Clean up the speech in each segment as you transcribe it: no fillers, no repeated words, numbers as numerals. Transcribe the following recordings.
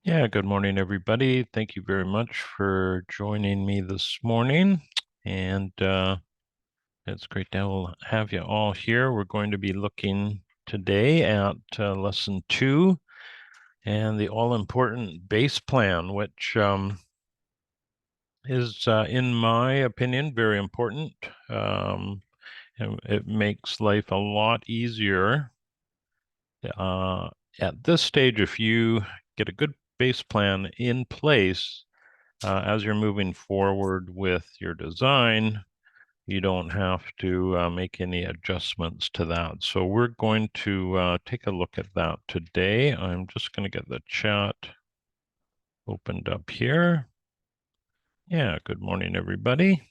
Yeah, good morning, everybody. Thank you very much for joining me this morning. And it's great to have you all here. We're going to be looking today at lesson 2 and the all-important base plan, which is, in my opinion, very important. And it makes life a lot easier at this stage if you get a good base plan in place. As you're moving forward with your design, you don't have to make any adjustments to that. So we're going to take a look at that today. I'm just going to get the chat opened up here. Yeah, good morning, everybody.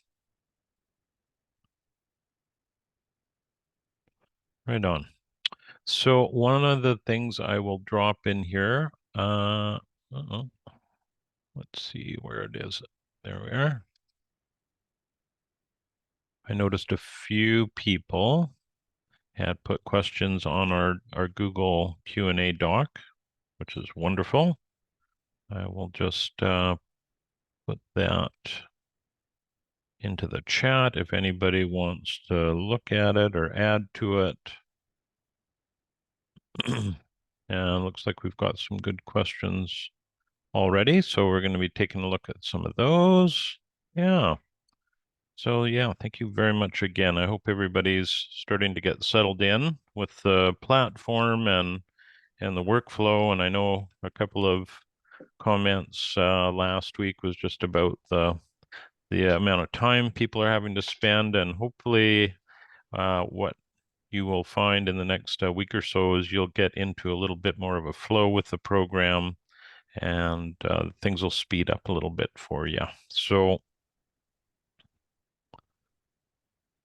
Right on. So one of the things I will drop in here, let's see where it is. There we are. I noticed a few people had put questions on our Google Q&A doc, which is wonderful. I will just put that into the chat if anybody wants to look at it or add to it. And it looks like we've got some good questions already, so we're going to be taking a look at some of those. Yeah. So yeah, thank you very much again. I hope everybody's starting to get settled in with the platform and the workflow. And I know a couple of comments last week was just about the amount of time people are having to spend, and hopefully what you will find in the next week or so is you'll get into a little bit more of a flow with the program, and things will speed up a little bit for you. So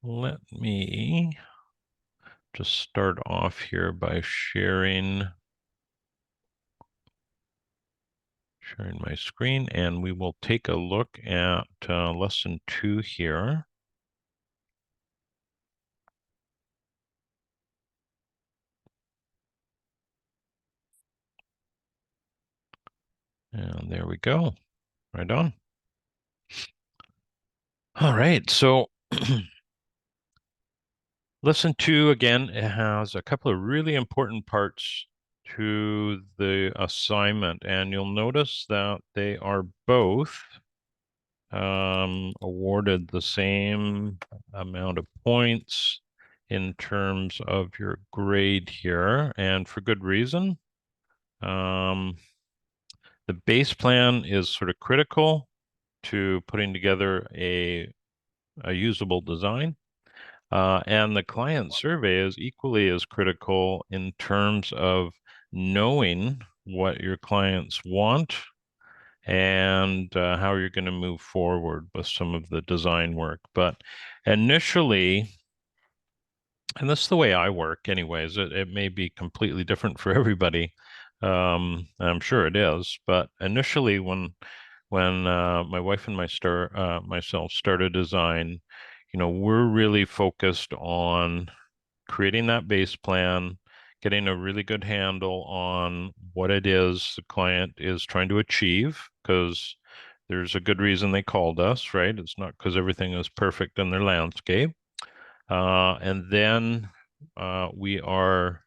let me just start off here by sharing my screen, and we will take a look at lesson 2 here. And there we go. Right on. All right, so lesson 2, again, it has a couple of really important parts to the assignment, and you'll notice that they are both awarded the same amount of points in terms of your grade here, and for good reason. The base plan is sort of critical to putting together a usable design. And the client survey is equally as critical in terms of knowing what your clients want and how you're going to move forward with some of the design work. But initially, and this is the way I work anyways, it may be completely different for everybody. I'm sure it is, but initially when my wife and myself started design, we're really focused on creating that base plan, getting a really good handle on what it is the client is trying to achieve, because there's a good reason they called us, right? It's not because everything is perfect in their landscape. And then we are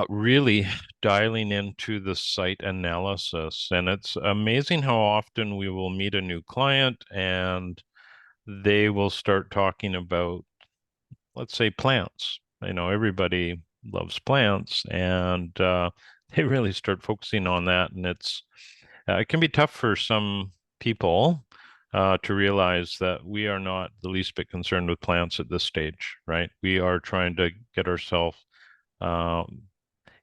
really dialing into the site analysis. And it's amazing how often we will meet a new client and they will start talking about, let's say, plants. Everybody loves plants, and they really start focusing on that. And it can be tough for some people to realize that we are not the least bit concerned with plants at this stage, right? We are trying to get ourselves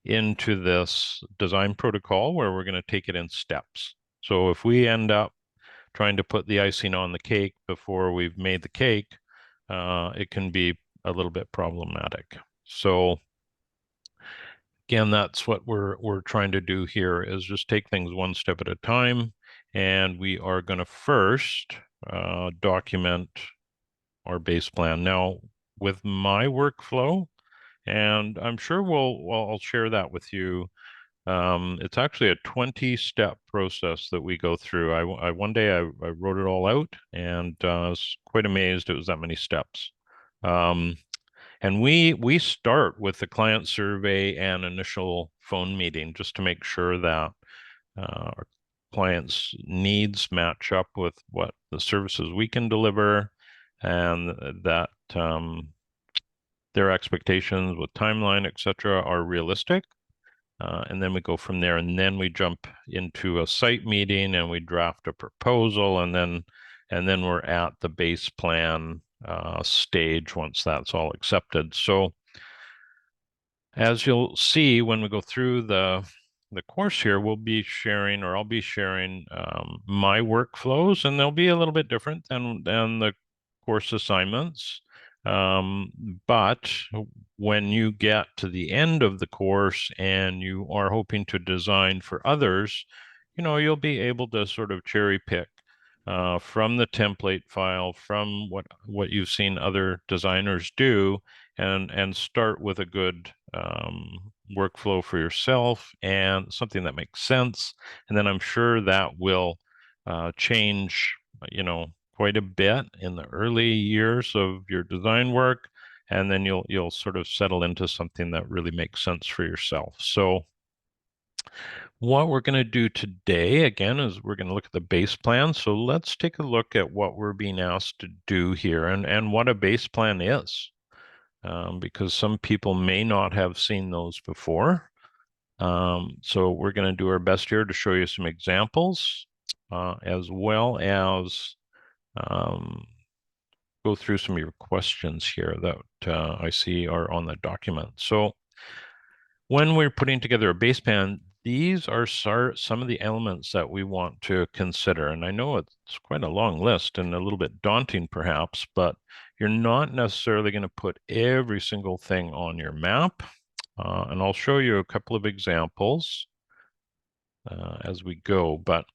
into this design protocol where we're going to take it in steps. So if we end up trying to put the icing on the cake before we've made the cake, it can be a little bit problematic. So again, that's what we're trying to do here, is just take things one step at a time. And we are going to first document our base plan. Now, with my workflow, and I'm sure I'll share that with you It's actually a 20-step process that we go through. One day I wrote it all out, and I was quite amazed it was that many steps. Um, and we start with the client survey and initial phone meeting just to make sure that our clients' needs match up with what the services we can deliver, and that their expectations with timeline, etc., are realistic. And then we go from there, and then we jump into a site meeting and we draft a proposal, and then we're at the base plan stage once that's all accepted. So as you'll see when we go through the course here, we'll be sharing, or I'll be sharing my workflows, and they'll be a little bit different than the course assignments. But when you get to the end of the course and you are hoping to design for others, you'll be able to sort of cherry pick from the template file, from what you've seen other designers do, and start with a good workflow for yourself and something that makes sense. And then I'm sure that will change, quite a bit in the early years of your design work, and then you'll sort of settle into something that really makes sense for yourself. So what we're going to do today, again, is we're going to look at the base plan. So let's take a look at what we're being asked to do here, and what a base plan is, because some people may not have seen those before. So we're going to do our best here to show you some examples, as well as go through some of your questions here that I see are on the document. So when we're putting together a base plan, these are some of the elements that we want to consider. And I know it's quite a long list and a little bit daunting perhaps, but you're not necessarily going to put every single thing on your map. And I'll show you a couple of examples as we go, but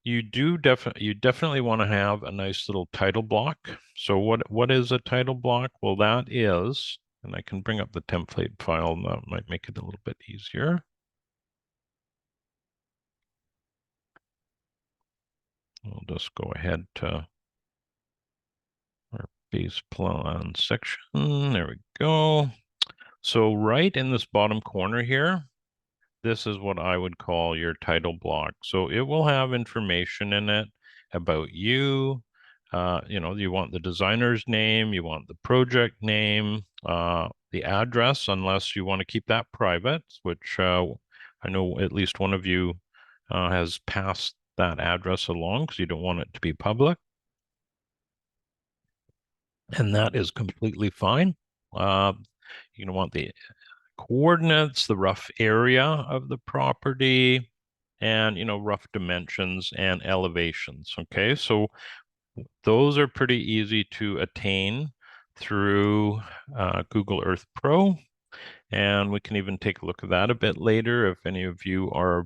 you definitely want to have a nice little title block. So what is a title block? Well, that is, and I can bring up the template file, and that might make it a little bit easier. We'll just go ahead to our base plan section. There we go. So right in this bottom corner here, this is what I would call your title block. So it will have information in it about you. You want the designer's name, you want the project name, the address, unless you want to keep that private, which I know at least one of you has passed that address along because you don't want it to be public. And that is completely fine. You're going to want the coordinates, the rough area of the property, and rough dimensions and elevations. Okay, so those are pretty easy to attain through Google Earth Pro, and we can even take a look at that a bit later if any of you are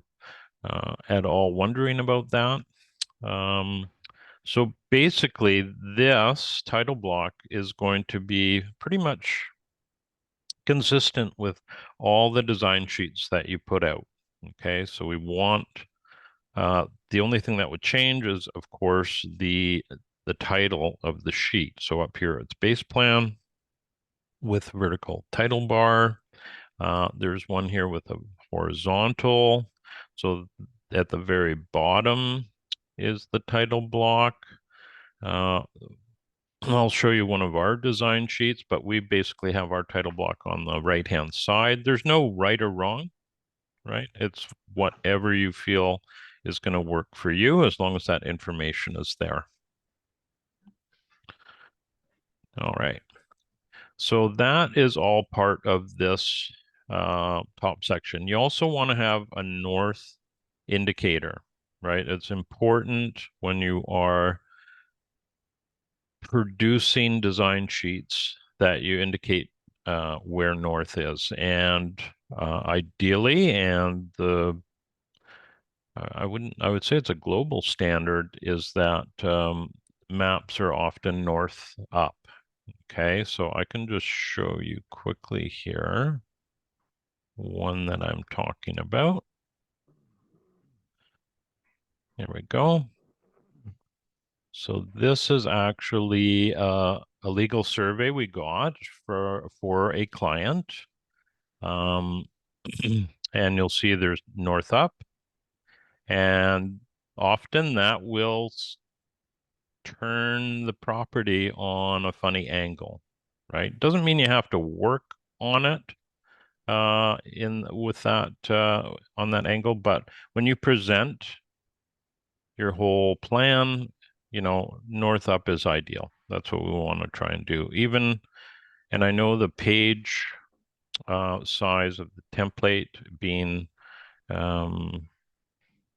at all wondering about that. So basically, this title block is going to be pretty much consistent with all the design sheets that you put out. Okay, so we want the only thing that would change is, of course, the title of the sheet. So up here, it's base plan with vertical title bar. There's one here with a horizontal. So at the very bottom is the title block. I'll show you one of our design sheets, but we basically have our title block on the right-hand side. There's no right or wrong, right? It's whatever you feel is going to work for you as long as that information is there. All right. So that is all part of this top section. You also want to have a north indicator, right? It's important when you are producing design sheets that you indicate where north is, and ideally, and I would say it's a global standard, is that maps are often north up. Okay, so I can just show you quickly here one that I'm talking about. There we go. So this is actually a legal survey we got for a client. And you'll see there's north up, and often that will turn the property on a funny angle, right? Doesn't mean you have to work on it in with that on that angle, but when you present your whole plan, north up is ideal. That's what we want to try and do. And I know the page size of the template being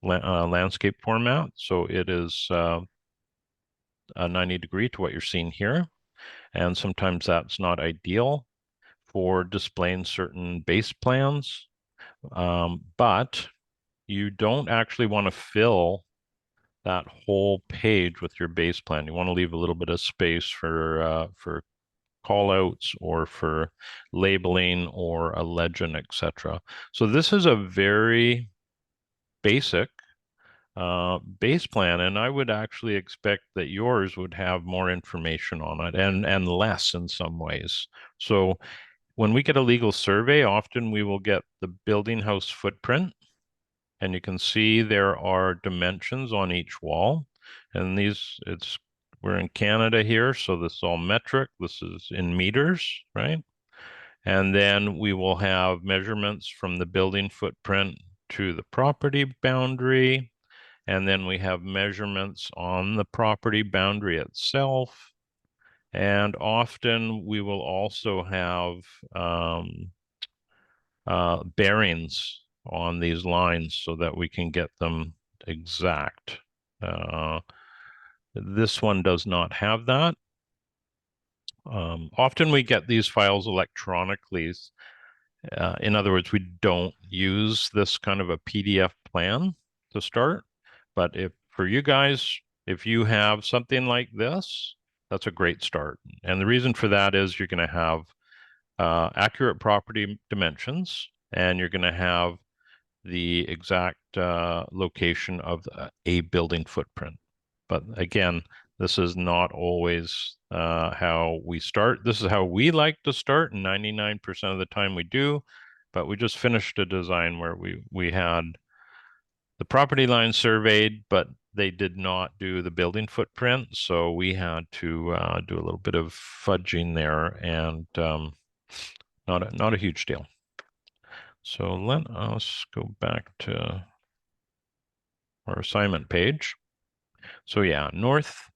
landscape format, so it is a 90 degree to what you're seeing here. And sometimes that's not ideal for displaying certain base plans, but you don't actually want to fill that whole page with your base plan. You want to leave a little bit of space for call outs or for labeling or a legend, etc. So this is a very basic base plan, and I would actually expect that yours would have more information on it and less in some ways. So when we get a legal survey, often we will get the building house footprint, and you can see there are dimensions on each wall. And we're in Canada here, so this is all metric. This is in meters, right? And then we will have measurements from the building footprint to the property boundary. And then we have measurements on the property boundary itself. And often we will also have bearings on these lines so that we can get them exact. This one does not have that. Often we get these files electronically. In other words, we don't use this kind of a PDF plan to start. But for you guys, if you have something like this, that's a great start. And the reason for that is you're going to have accurate property dimensions, and you're going to have the exact location of a building footprint. But again, this is not always how we start. This is how we like to start, and 99% of the time we do. But we just finished a design where we had the property line surveyed, but they did not do the building footprint. So we had to do a little bit of fudging there, and not a huge deal. So let us go back to our assignment page. So yeah, north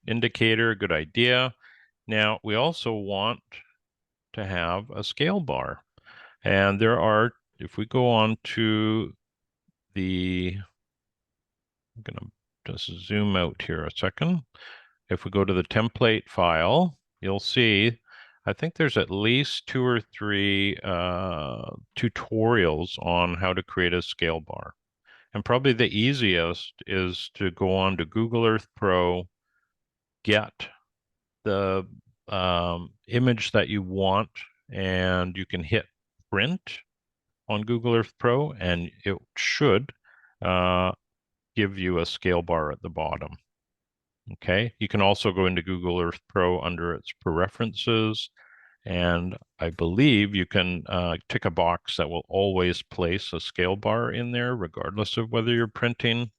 indicator, good idea. Now we also want to have a scale bar. And if we go on to I'm going to just zoom out here a second. If we go to the template file, you'll see, I think there's at least 2 or 3 tutorials on how to create a scale bar. And probably the easiest is to go on to Google Earth Pro, get the image that you want, and you can hit print on Google Earth Pro, and it should give you a scale bar at the bottom. Okay, you can also go into Google Earth Pro under its preferences, and I believe you can tick a box that will always place a scale bar in there, regardless of whether you're printing.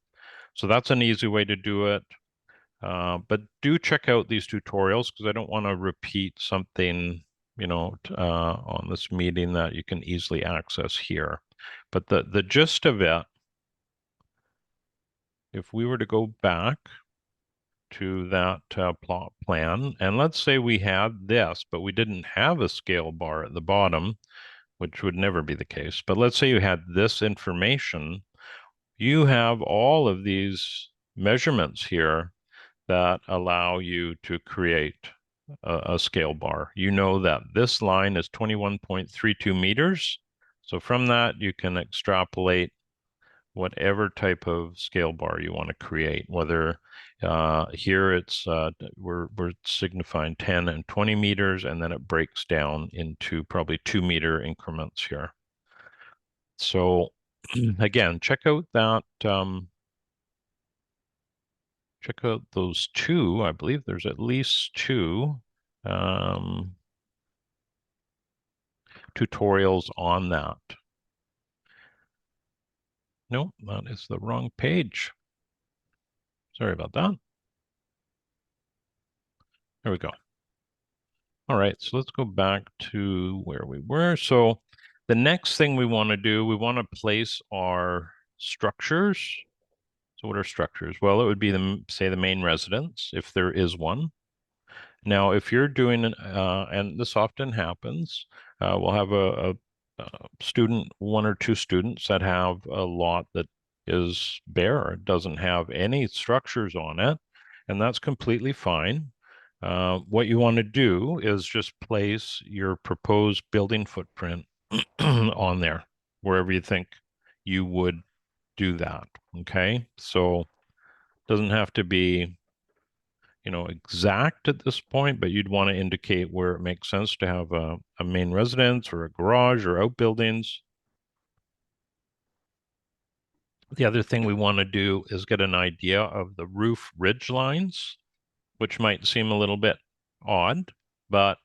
So that's an easy way to do it. But do check out these tutorials, because I don't want to repeat something, on this meeting that you can easily access here. But the gist of it, if we were to go back to that plot plan, and let's say we had this, but we didn't have a scale bar at the bottom, which would never be the case. But let's say you had this information, you have all of these measurements here that allow you to create a scale bar. You know that this line is 21.32 meters. So from that, you can extrapolate whatever type of scale bar you want to create, whether here we're signifying 10 and 20 meters, and then it breaks down into probably 2-meter increments here. So again, check out that check out those two. I believe there's at least two tutorials on that. No, that is the wrong page. Sorry about that. There we go. All right, so let's go back to where we were. So the next thing we want to do, we want to place our structures. So what are structures? Well, it would be say the main residence, if there is one. Now, if you're doing, and this often happens, we'll have a student, one or two students that have a lot that is bare, it doesn't have any structures on it, and that's completely fine. What you want to do is just place your proposed building footprint on there, wherever you think you would do that. Okay, so it doesn't have to be, exact at this point, but you'd want to indicate where it makes sense to have a main residence or a garage or outbuildings. The other thing we want to do is get an idea of the roof ridge lines, which might seem a little bit odd, but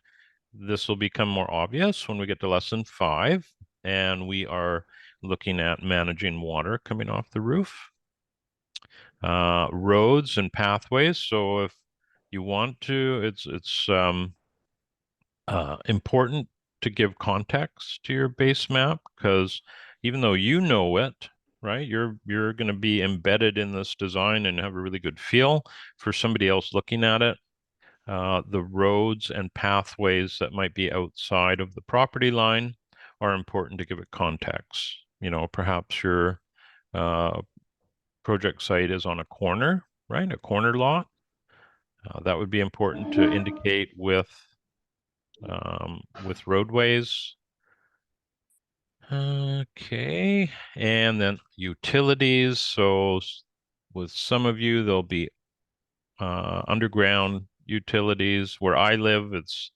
this will become more obvious when we get to lesson 5, and we are looking at managing water coming off the roof. Roads and pathways. So if you want to, it's important to give context to your base map, because even though you know it, right, you're going to be embedded in this design and have a really good feel. For somebody else looking at it, the roads and pathways that might be outside of the property line are important to give it context. Perhaps your project site is on a corner, right? A corner lot. That would be important to indicate with roadways. Okay, and then utilities. So with some of you, there'll be underground utilities. Where I live, it's,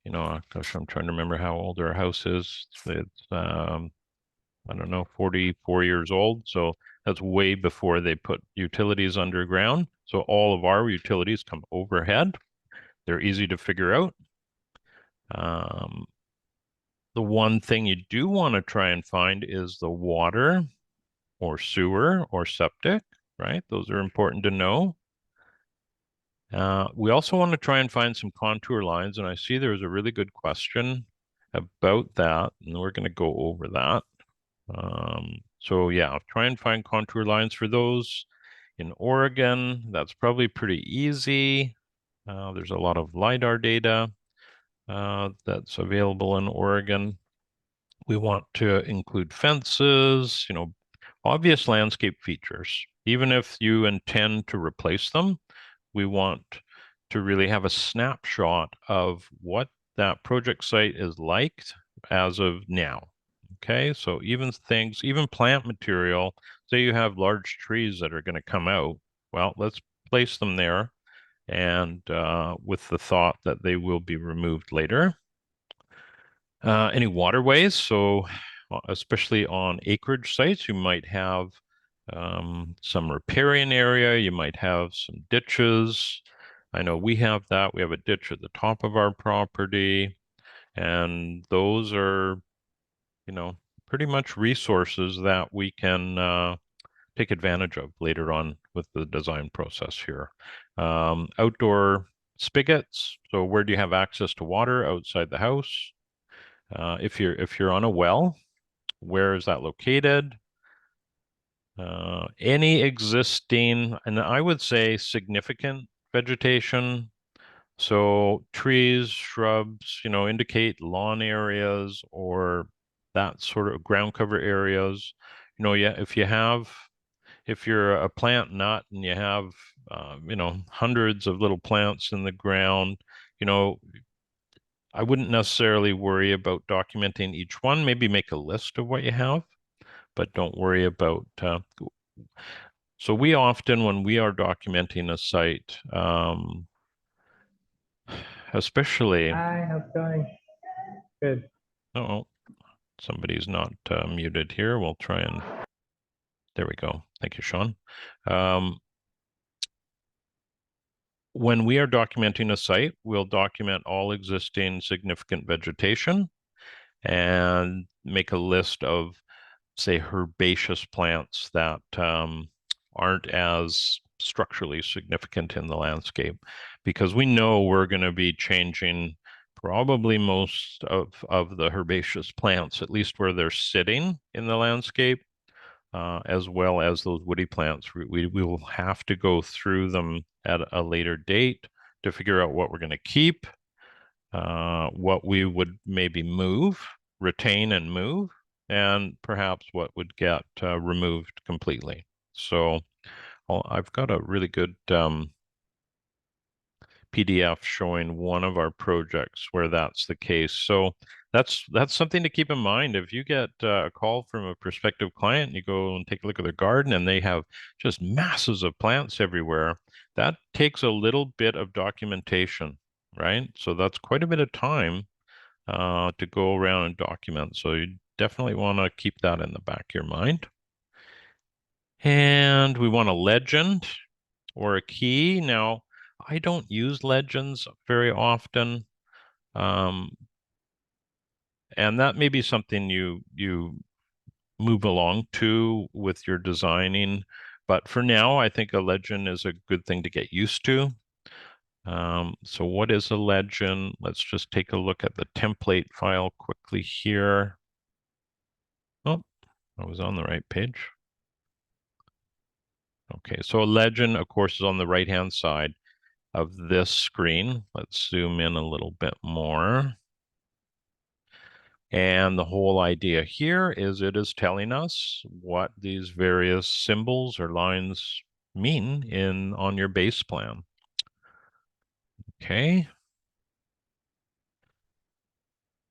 gosh, I'm trying to remember how old our house is. It's, I don't know, 44 years old. So that's way before they put utilities underground. So all of our utilities come overhead. They're easy to figure out. The one thing you do want to try and find is the water or sewer or septic, right? Those are important to know. We also want to try and find some contour lines, and I see there's a really good question about that, and we're going to go over that. So yeah, try and find contour lines for those. In Oregon, that's probably pretty easy. There's a lot of LiDAR data that's available in Oregon. We want to include fences, obvious landscape features. Even if you intend to replace them, we want to really have a snapshot of what that project site is like as of now. Okay, so even plant material, say you have large trees that are going to come out, well, let's place them there, and with the thought that they will be removed later. Any waterways, so especially on acreage sites, you might have some riparian area, you might have some ditches. I know we have that. We have a ditch at the top of our property, and those are, pretty much resources that we can take advantage of later on with the design process here. Outdoor spigots. So where do you have access to water outside the house? If you're on a well, where is that located? Any existing, and I would say significant vegetation. So trees, shrubs, indicate lawn areas or that sort of ground cover areas. Yeah, if you're a plant nut and you have, hundreds of little plants in the ground, I wouldn't necessarily worry about documenting each one. Maybe make a list of what you have, but don't worry about. So we often, when we are documenting a site, especially. Hi, how's it going? Good. Oh, somebody's not muted here. We'll try and. There we go. Thank you, Sean. when we are documenting a site, we'll document all existing significant vegetation and make a list of, say, herbaceous plants that aren't as structurally significant in the landscape, because we know we're going to be changing probably most of the herbaceous plants, at least where they're sitting in the landscape, as well as those woody plants. We will have to go through them at a later date to figure out what we're going to keep, what we would maybe move, retain and move, and perhaps what would get removed completely. So I've got a really good PDF showing one of our projects where that's the case. So that's something to keep in mind. If you get a call from a prospective client, you go and take a look at their garden and they have just masses of plants everywhere, that takes a little bit of documentation, right? So that's quite a bit of time to go around and document. So you definitely want to keep that in the back of your mind. And we want a legend or a key. Now, I don't use legends very often. And that may be something you move along to with your designing. But for now, I think a legend is a good thing to get used to. So what is a legend? Let's just take a look at the template file quickly here. Oh, I was on the right page. Okay, so a legend, of course, is on the right-hand side of this screen. Let's zoom in a little bit more. And the whole idea here is it is telling us what these various symbols or lines mean on your base plan. Okay.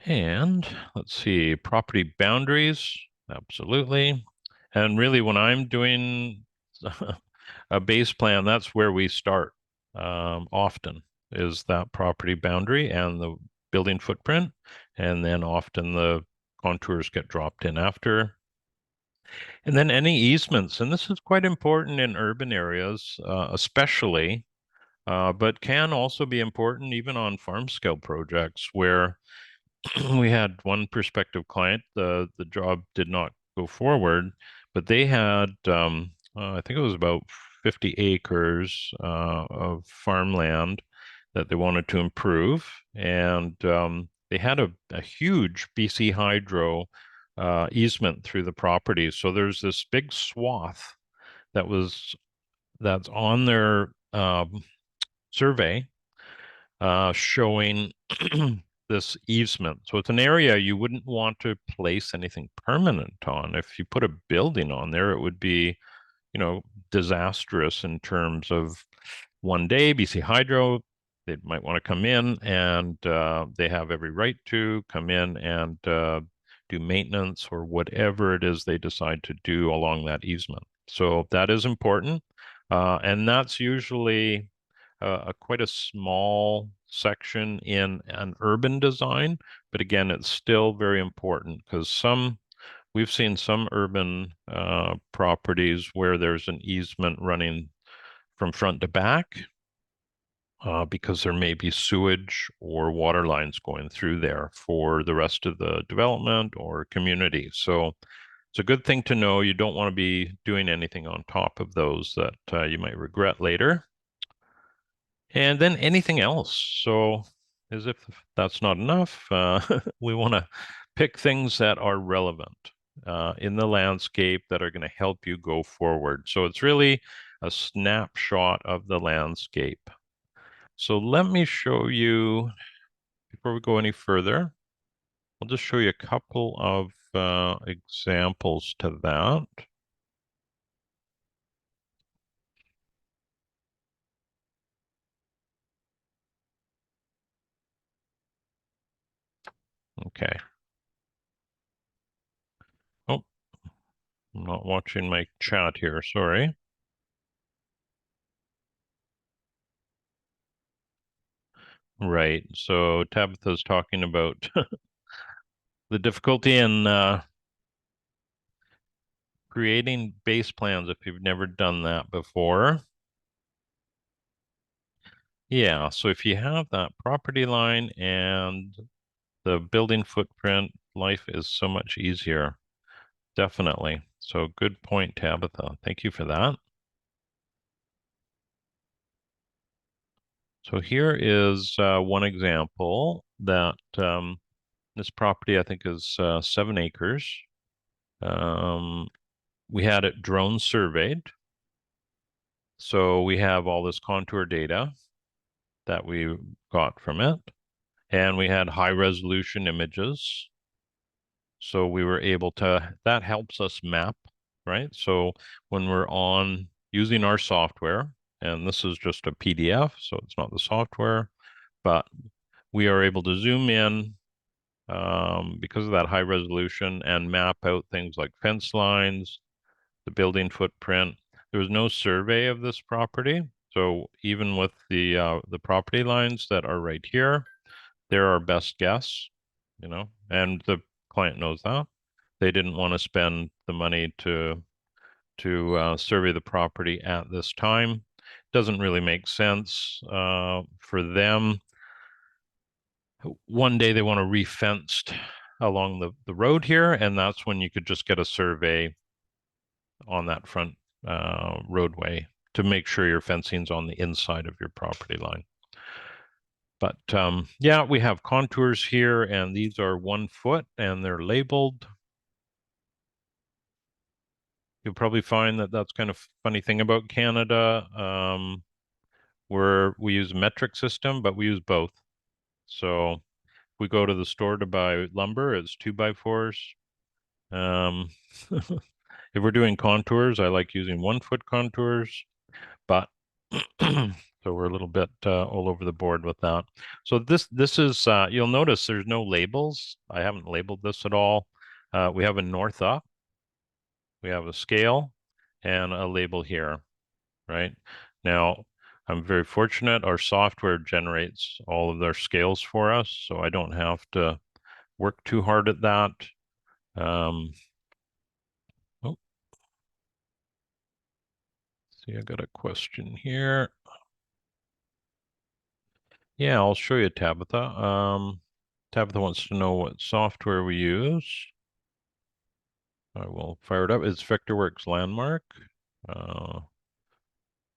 And let's see, property boundaries, absolutely. And really when I'm doing a base plan, that's where we start often, is that property boundary and the building footprint. And then often the contours get dropped in after. And then any easements, and this is quite important in urban areas, especially, but can also be important even on farm scale projects where we had one prospective client, the job did not go forward, but they had, I think it was about 50 acres of farmland that they wanted to improve. And they had a huge BC Hydro easement through the property. So there's this big swath that's on their survey showing this easement. So it's an area you wouldn't want to place anything permanent on. If you put a building on there, it would be, disastrous in terms of one day BC Hydro, they might want to come in and they have every right to come in and do maintenance or whatever it is they decide to do along that easement. So that is important. And that's usually quite a small section in an urban design, but again, it's still very important because we've seen some urban properties where there's an easement running from front to back because there may be sewage or water lines going through there for the rest of the development or community. So it's a good thing to know. You don't want to be doing anything on top of those that you might regret later. And then anything else. So as if that's not enough, we want to pick things that are relevant in the landscape that are going to help you go forward. So it's really a snapshot of the landscape. So let me show you, before we go any further, I'll just show you a couple of examples to that. Okay. Oh, I'm not watching my chat here, sorry. Right. So Tabitha's talking about the difficulty in creating base plans if you've never done that before. Yeah, so if you have that property line and the building footprint, life is so much easier. Definitely. So good point, Tabitha. Thank you for that. So here is one example that this property, I think, is 7 acres. We had it drone surveyed. So we have all this contour data that we got from it. And we had high resolution images. So we were able to, that helps us map, right? So when we're on using our software, and this is just a PDF, so it's not the software, but we are able to zoom in because of that high resolution and map out things like fence lines, the building footprint. There was no survey of this property. So even with the property lines that are right here, they're our best guess, and the client knows that. They didn't want to spend the money to survey the property at this time. Doesn't really make sense for them. One day they want to re-fenced along the road here, and that's when you could just get a survey on that front roadway to make sure your fencing's on the inside of your property line. But yeah, we have contours here, and these are 1 foot, and they're labeled. You'll probably find that that's kind of funny thing about Canada, where we use a metric system, but we use both. So if we go to the store to buy lumber, it's 2x4s. If we're doing contours, I like using 1 foot contours, but so we're a little bit all over the board with that. So this is you'll notice there's no labels. I haven't labeled this at all. We have a north up, we have a scale, and a label here, right? Now, I'm very fortunate. Our software generates all of their scales for us, so I don't have to work too hard at that. Oh, see, I got a question here. Yeah, I'll show you, Tabitha. Tabitha wants to know what software we use. I will fire it up. It's Vectorworks Landmark.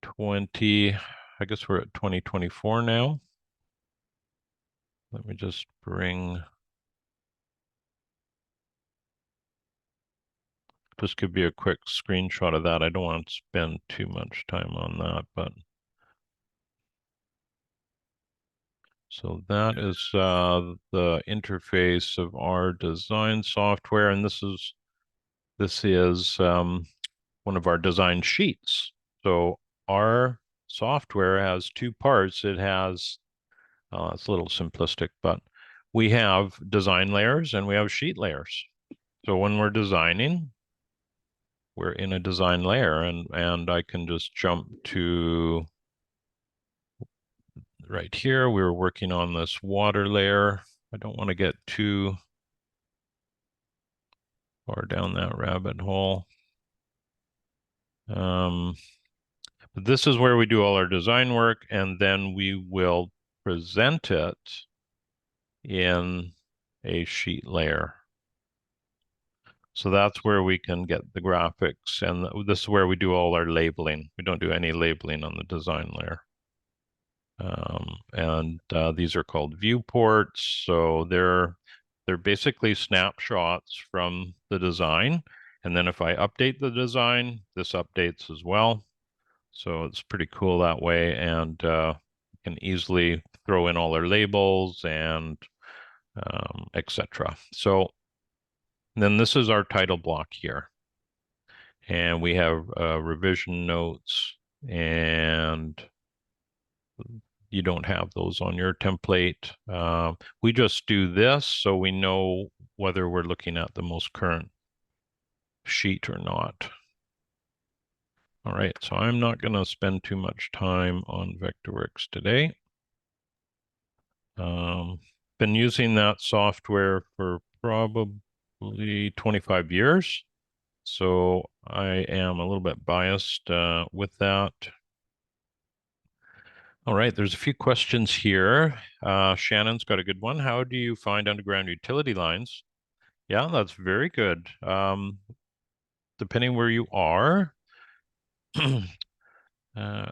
20, I guess we're at 2024 now. Let me just give you a quick screenshot of that. I don't want to spend too much time on that, but so that is the interface of our design software, and this is one of our design sheets. So our software has 2 parts. It has, it's a little simplistic, but we have design layers and we have sheet layers. So when we're designing, we're in a design layer, and I can just jump to right here. We were working on this water layer. I don't want to get too far down that rabbit hole. But this is where we do all our design work, and then we will present it in a sheet layer. So that's where we can get the graphics, and this is where we do all our labeling. We don't do any labeling on the design layer. And these are called viewports. So they're basically snapshots from the design. And then if I update the design, this updates as well. So it's pretty cool that way, and can easily throw in all our labels and etc. So then this is our title block here. And we have revision notes, and you don't have those on your template. We just do this so we know whether we're looking at the most current sheet or not. All right, so I'm not going to spend too much time on Vectorworks today. Been using that software for probably 25 years, so I am a little bit biased with that. All right, there's a few questions here. Shannon's got a good one. How do you find underground utility lines? Yeah, that's very good. Depending where you are,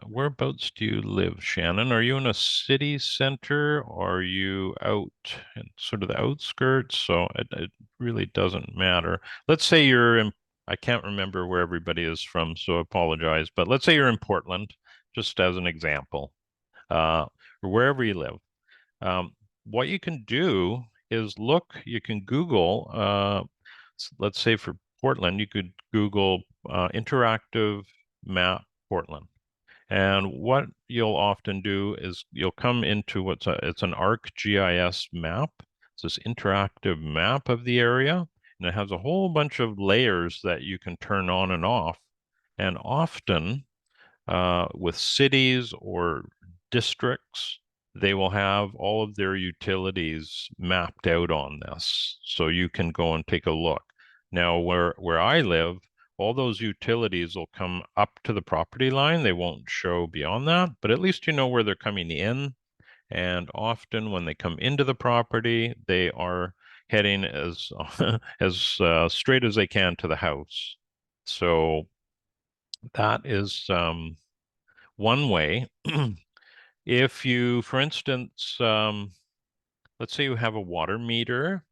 whereabouts do you live, Shannon? Are you in a city center or are you out in sort of the outskirts? So it really doesn't matter. Let's say you're in, I can't remember where everybody is from, so I apologize, but let's say you're in Portland, just as an example, or wherever you live. What you can do is look, you can Google, let's say for Portland, you could Google interactive map Portland. And what you'll often do is you'll come into it's an ArcGIS map. It's this interactive map of the area, and it has a whole bunch of layers that you can turn on and off. And often with cities or districts, they will have all of their utilities mapped out on this. So you can go and take a look. Now, where I live, all those utilities will come up to the property line. They won't show beyond that, but at least you know where they're coming in. And often when they come into the property, they are heading as as straight as they can to the house. So that is one way. If you, for instance, let's say you have a water meter,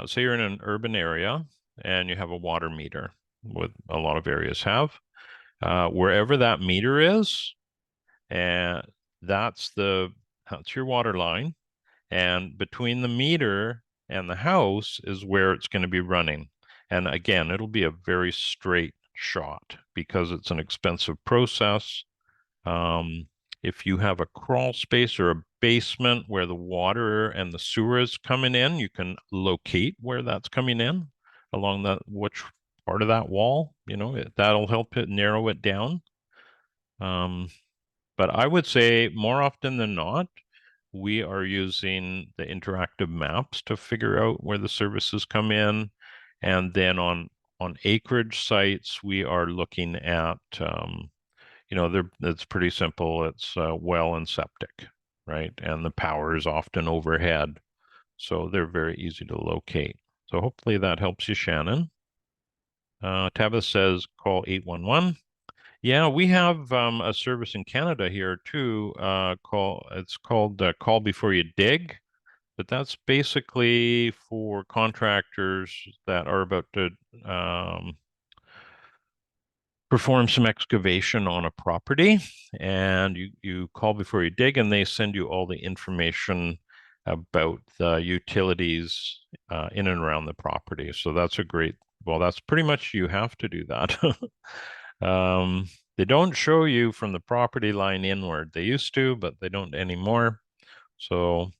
say you're in an urban area and you have a water meter, what a lot of areas have, wherever that meter is, and that's your water line, and between the meter and the house is where it's going to be running. And again, it'll be a very straight shot because it's an expensive process. Um, if you have a crawl space or a basement where the water and the sewer is coming in, you can locate where that's coming in along that which part of that wall, that'll help it narrow it down. Um, but I would say more often than not, we are using the interactive maps to figure out where the services come in. And then on acreage sites, we are looking at it's pretty simple. It's well and septic, right? And the power is often overhead, so they're very easy to locate. So hopefully that helps you, Shannon. Tabitha says call 811. Yeah, we have a service in Canada here too. It's called Call Before You Dig, but that's basically for contractors that are about to um, perform some excavation on a property, and you call before you dig, and they send you all the information about the utilities in and around the property. So that's pretty much you have to do that. They don't show you from the property line inward. They used to, but they don't anymore. So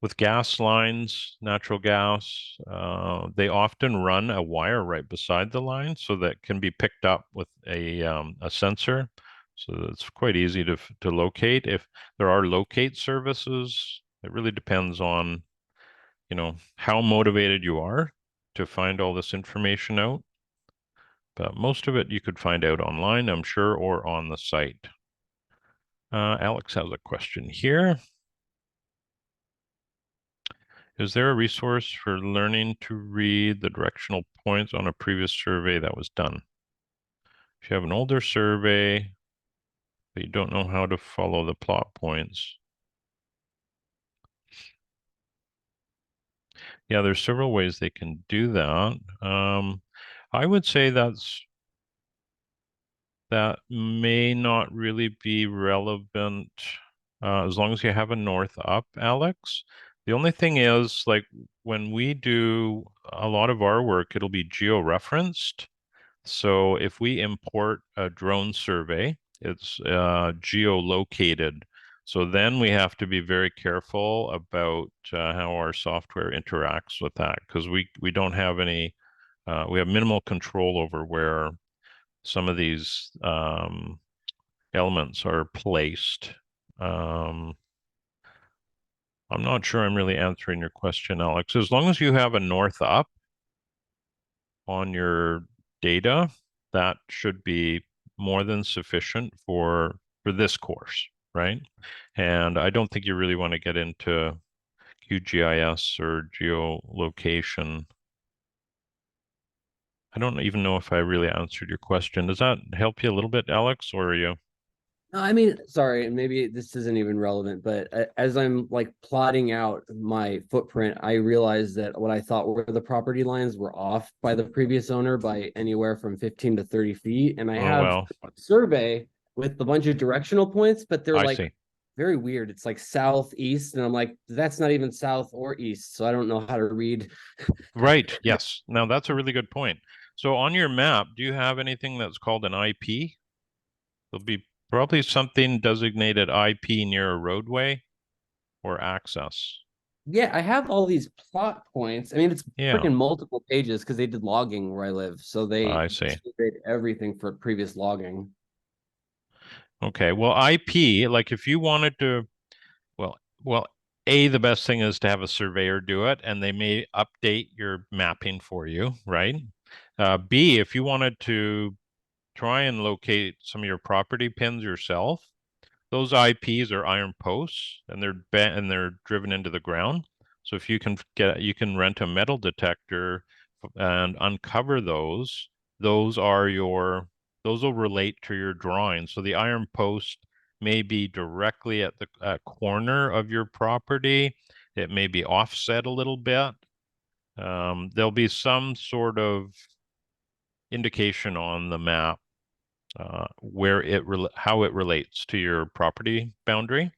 with gas lines, natural gas, they often run a wire right beside the line so that can be picked up with a sensor. So it's quite easy to locate. If there are locate services, it really depends on, how motivated you are to find all this information out. But most of it you could find out online, I'm sure, or on the site. Alex has a question here. Is there a resource for learning to read the directional points on a previous survey that was done? If you have an older survey, but you don't know how to follow the plot points. Yeah, there's several ways they can do that. I would say that may not really be relevant as long as you have a north up, Alex. The only thing is, like when we do a lot of our work, it'll be geo-referenced. So if we import a drone survey, it's geolocated. So then we have to be very careful about how our software interacts with that because we don't have we have minimal control over where some of these elements are placed. Um, I'm not sure I'm really answering your question, Alex. As long as you have a north up on your data, that should be more than sufficient for this course. right? And I don't think you really want to get into QGIS or geolocation. I don't even know if I really answered your question. Does that help you a little bit, Alex, or are you? No, I mean, sorry, maybe this isn't even relevant, but as I'm like plotting out my footprint, I realized that what I thought were the property lines were off by the previous owner by anywhere from 15 to 30 feet. And I Oh, have well, a survey with a bunch of directional points, but they're I like see. very weird. It's like southeast, and I'm like, that's not even south or east. So I don't know how to read. Right. Yes. Now that's a really good point. So on your map, do you have anything that's called an IP? There'll be probably something designated IP near a roadway or access. Yeah, I have all these plot points. I mean, it's Yeah, freaking multiple pages because they did logging where I live. So they I see. surveyed everything for previous logging. Okay. Well, IP, like if you wanted to, well, A, the best thing is to have a surveyor do it, and they may update your mapping for you, right? B, if you wanted to try and locate some of your property pins yourself, those IPs are iron posts and they're bent and they're driven into the ground. So if you can rent a metal detector and uncover those are those will relate to your drawing. So the iron post may be directly at the corner of your property. It may be offset a little bit. There'll be some sort of indication on the map how it relates to your property boundary.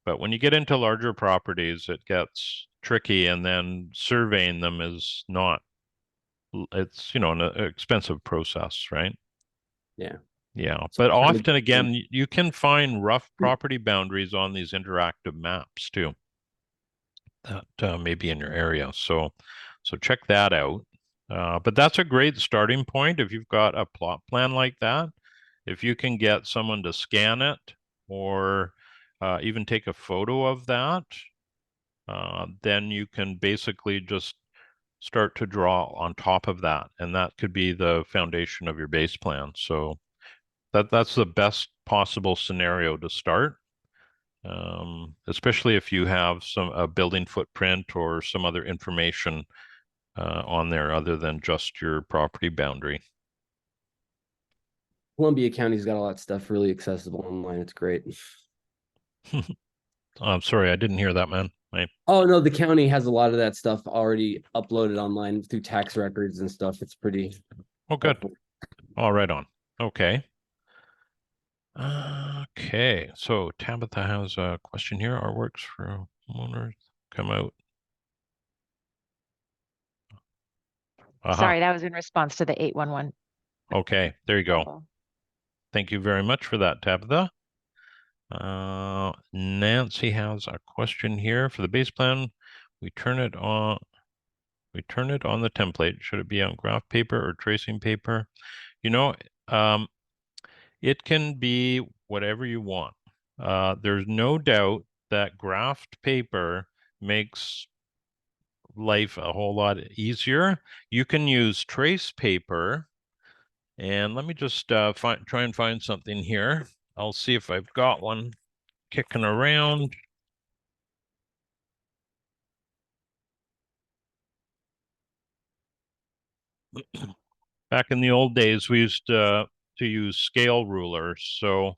But when you get into larger properties, it gets tricky, and then surveying them is not, it's, an expensive process, right? Yeah. Yeah. So But I'm trying often, to again, you can find rough property boundaries on these interactive maps too, that may be in your area. So check that out. But that's a great starting point if you've got a plot plan like that. If you can get someone to scan it or even take a photo of that, then you can basically just start to draw on top of that, and that could be the foundation of your base plan. So that's the best possible scenario to start, especially if you have a building footprint or some other information on there other than just your property boundary. Columbia County's got all that stuff really accessible online. It's great. I'm sorry, I didn't hear that, man. Oh no, the county has a lot of that stuff already uploaded online through tax records and stuff. It's pretty Oh, good. helpful. All right on. Okay. Okay, so Tabitha has a question here. Artworks for homeowners come out. Aha. Sorry, that was in response to the 811 Okay, there you go. call. Thank you very much for that, Tabitha. Nancy has a question here for the base plan. We turn it on. We turn it on the template. Should it be on graph paper or tracing paper? You know, it can be whatever you want. There's no doubt that graphed paper makes life a whole lot easier. You can use trace paper, and let me just try and find something here. I'll see if I've got one kicking around. Back in the old days, we used to use scale rulers. So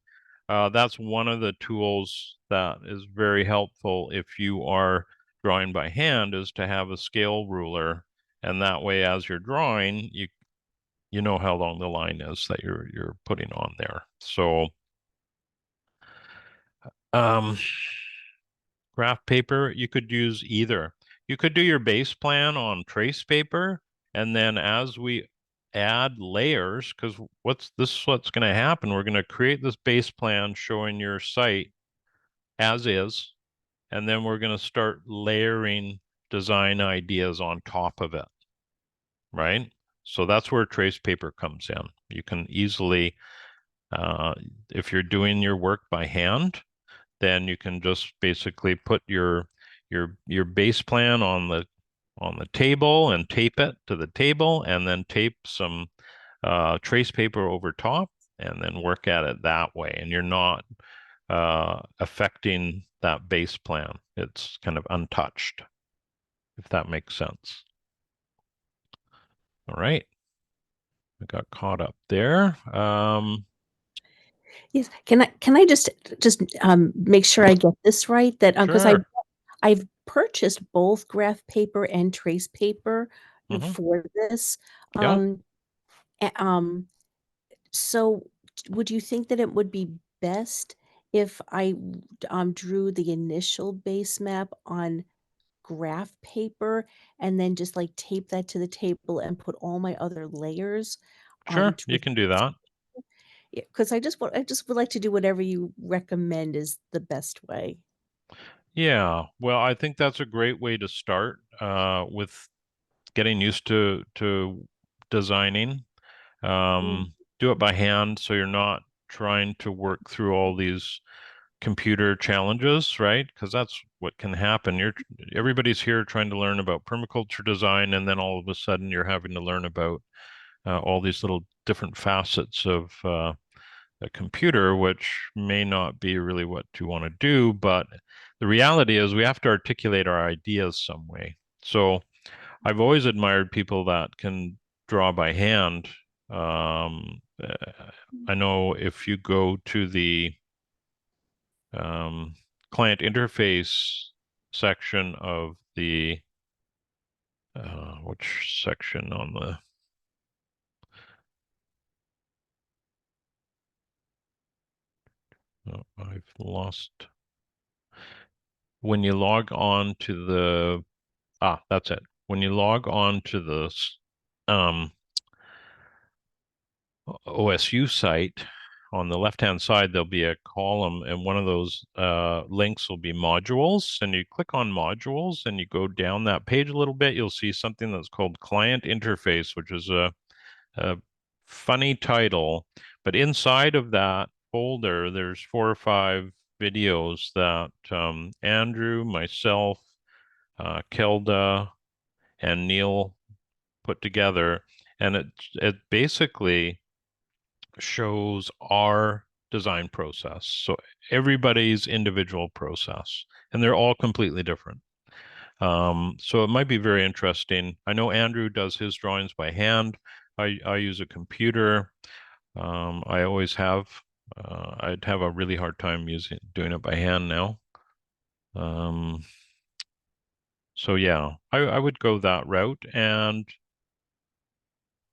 that's one of the tools that is very helpful if you are drawing by hand, is to have a scale ruler. And that way, as you're drawing, you know how long the line is that you're putting on there. So um, graph paper, you could use either. You could do your base plan on trace paper, and then as we add layers, because what's going to happen, we're going to create this base plan showing your site as is, and then we're going to start layering design ideas on top of it, right? So that's where trace paper comes in. You can easily, if you're doing your work by hand, then you can just basically put your base plan on the table and tape it to the table, and then tape some trace paper over top, and then work at it that way. And you're not affecting that base plan. It's kind of untouched, if that makes sense. All right. I got caught up there. Yes. Can I just make sure I get this right? That because Sure. I've purchased both graph paper and trace paper Mhm. for this. Yeah. A- So would you think that it would be best if I drew the initial base map on graph paper and then just like tape that to the table and put all my other layers on Sure. You can do that. because I just would like to do whatever you recommend is the best way. Yeah. Well, I think that's a great way to start with getting used to designing. Do it by hand so you're not trying to work through all these computer challenges, right? Because that's what can happen. Everybody's here trying to learn about permaculture design, and then all of a sudden you're having to learn about all these little different facets of a computer, which may not be really what you want to do. But the reality is we have to articulate our ideas some way. So I've always admired people that can draw by hand. I know if you go to the client interface section of the which section on the I've lost when you log on to the that's it. When you log on to the um, OSU site, on the left-hand side, there'll be a column, and one of those links will be modules. And you click on modules and you go down that page a little bit, you'll see something that's called Client Interface, which is a funny title. But inside of that folder, there's 4 or 5 videos that Andrew, myself, Kelda, and Neil put together. And it basically shows our design process. So everybody's individual process, and they're all completely different. So it might be very interesting. I know Andrew does his drawings by hand. I use a computer. I always have. I'd have a really hard time doing it by hand now. So yeah, I would go that route, and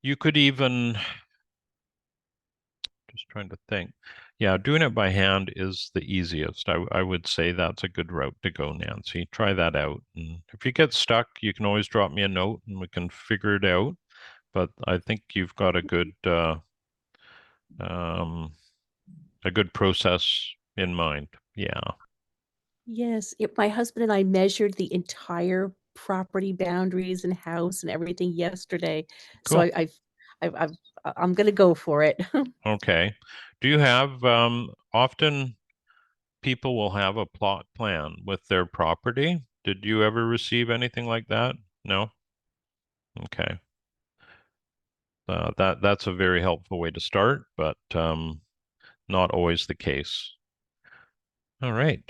you could even just trying to think. Yeah, doing it by hand is the easiest. I would say that's a good route to go, Nancy. Try that out. And if you get stuck, you can always drop me a note and we can figure it out. But I think you've got a good process in mind. Yeah. Yes, my husband and I measured the entire property boundaries and house and everything yesterday. So Cool. I've I'm gonna go for it. Okay. Do you have often people will have a plot plan with their property? Did you ever receive anything like that? No? Okay. That's a very helpful way to start, but not always the case. All right.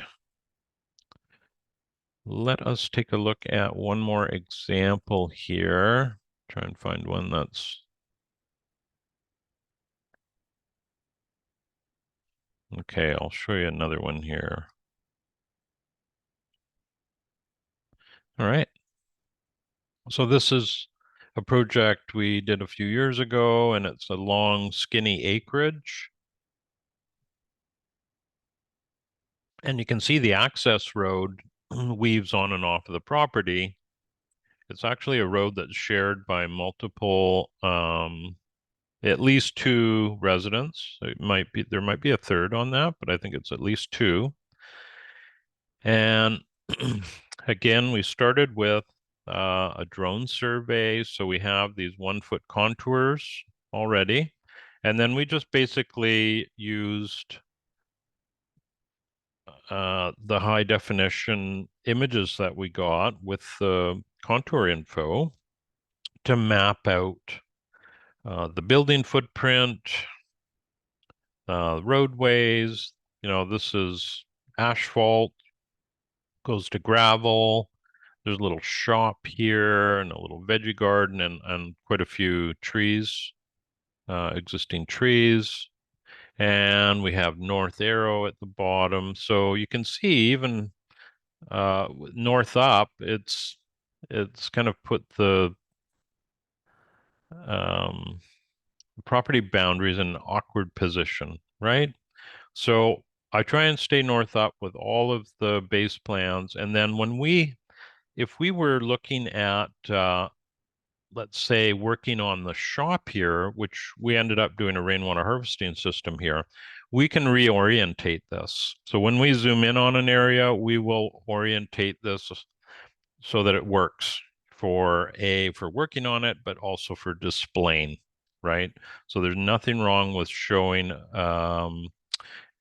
Let us take a look at one more example here. Try and find one that's okay. I'll show you another one here. All right. So this is a project we did a few years ago, and it's a long, skinny acreage. And you can see the access road weaves on and off of the property. It's actually a road that's shared by multiple, at least 2 residents. There might be a third on that, but I think it's at least 2. And again, we started with a drone survey. So we have these 1-foot contours already. And then we just basically used the high definition images that we got with the contour info to map out the building footprint, roadways, you know, this is asphalt, goes to gravel. There's a little shop here and a little veggie garden and quite a few trees, existing trees. And we have North Arrow at the bottom. So you can see even north up, it's kind of put the property boundaries in an awkward position, right? So I try and stay north up with all of the base plans. And then if we were looking at, let's say, working on the shop here, which we ended up doing a rainwater harvesting system here, we can reorientate this. So when we zoom in on an area, we will orientate this so that it works for working on it, but also for displaying, right? So there's nothing wrong with showing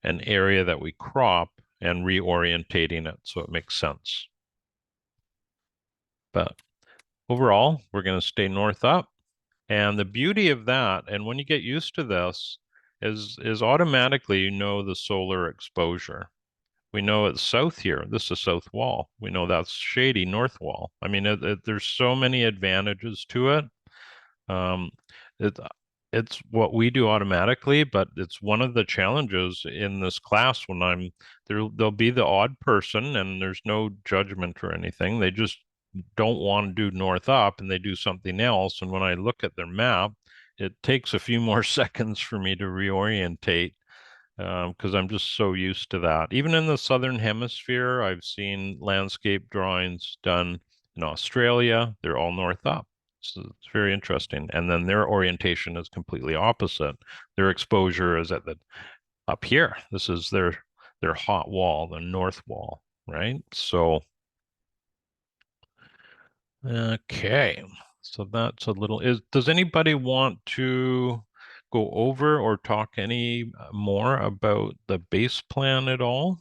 an area that we crop and reorientating it so it makes sense. But overall, we're going to stay north up. And the beauty of that, and when you get used to this, is automatically you know the solar exposure. We know it's south here. This is south wall. We know that's shady north wall. I mean, there's so many advantages to it. Um, it, it's what we do automatically, but it's one of the challenges in this class when there'll be the odd person, and there's no judgment or anything. They just don't want to do north up and they do something else. And when I look at their map, it takes a few more seconds for me to reorientate because I'm just so used to that. Even in the Southern Hemisphere, I've seen landscape drawings done in Australia. They're all north up. So it's very interesting. And then their orientation is completely opposite. Their exposure is up here. This is their hot wall, the north wall, right? So okay. So that's a little does anybody want to go over or talk any more about the base plan at all?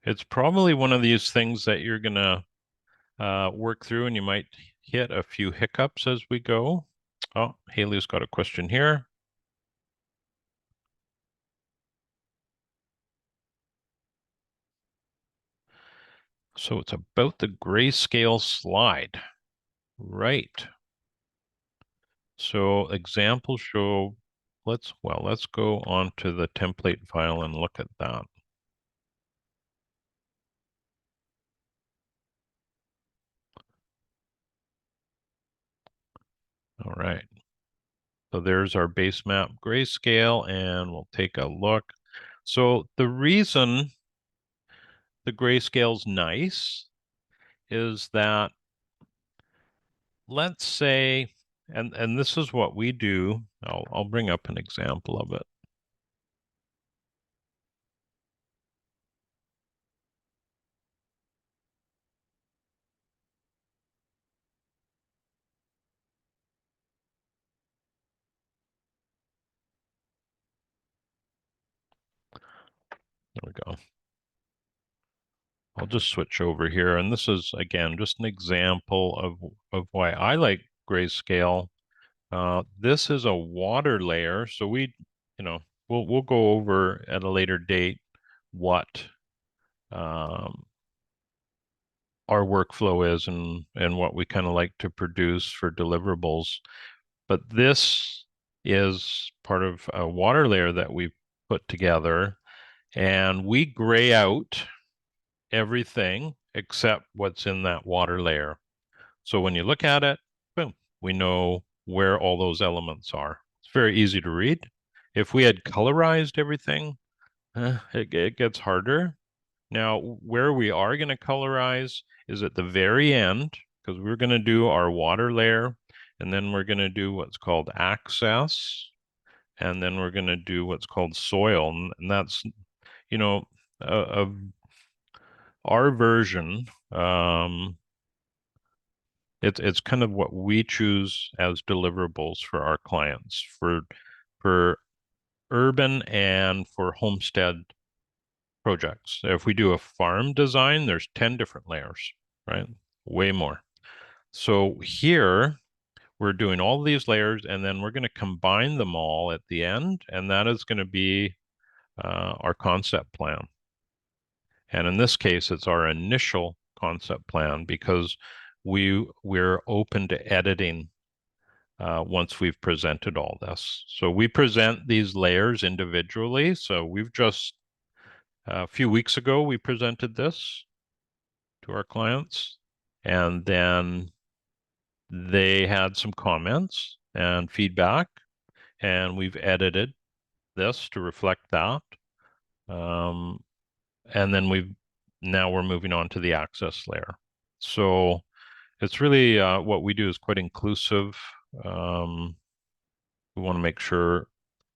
It's probably one of these things that you're gonna work through and you might hit a few hiccups as we go. Oh, Haley's got a question here. So it's about the grayscale slide, right? So example show, let's go on to the template file and look at that. All right. So there's our base map grayscale, and we'll take a look. So the reason the grayscale's nice is that, let's say, and this is what we do. I'll bring up an example of it. There we go. I'll just switch over here. And this is, again, just an example of why I like grayscale. This is a water layer. So we'll go over at a later date what our workflow is and what we kind of like to produce for deliverables. But this is part of a water layer that we put together, and we gray out everything except what's in that water layer. So when you look at it, boom, we know where all those elements are. It's very easy to read. If we had colorized everything, it gets harder. Now, where we are going to colorize is at the very end, because we're going to do our water layer, and then we're going to do what's called access, and then we're going to do what's called soil. And that's, of our version, it's kind of what we choose as deliverables for our clients for urban and for homestead projects. If we do a farm design, there's 10 different layers, right? Way more. So here we're doing all these layers, and then we're going to combine them all at the end, and that is going to be our concept plan. And in this case, it's our initial concept plan because we're open to editing once we've presented all this. So we present these layers individually. So we've just, a few weeks ago, we presented this to our clients, and then they had some comments and feedback, and we've edited this to reflect that. And then now we're moving on to the access layer. So it's really what we do is quite inclusive. We want to make sure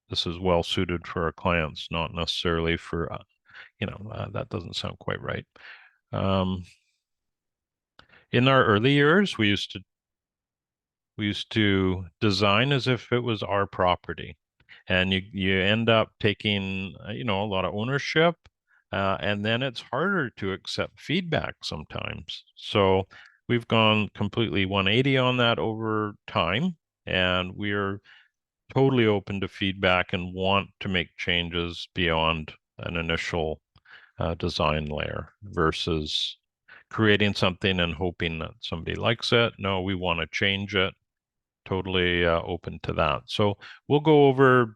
this is well suited for our clients, not necessarily for, that doesn't sound quite right. In our early years, we used to design as if it was our property, and you end up taking a lot of ownership, and then it's harder to accept feedback sometimes. So we've gone completely 180 on that over time, and we're totally open to feedback and want to make changes beyond an initial design layer versus creating something and hoping that somebody likes it. No, we want to change it. Totally open to that. So we'll go over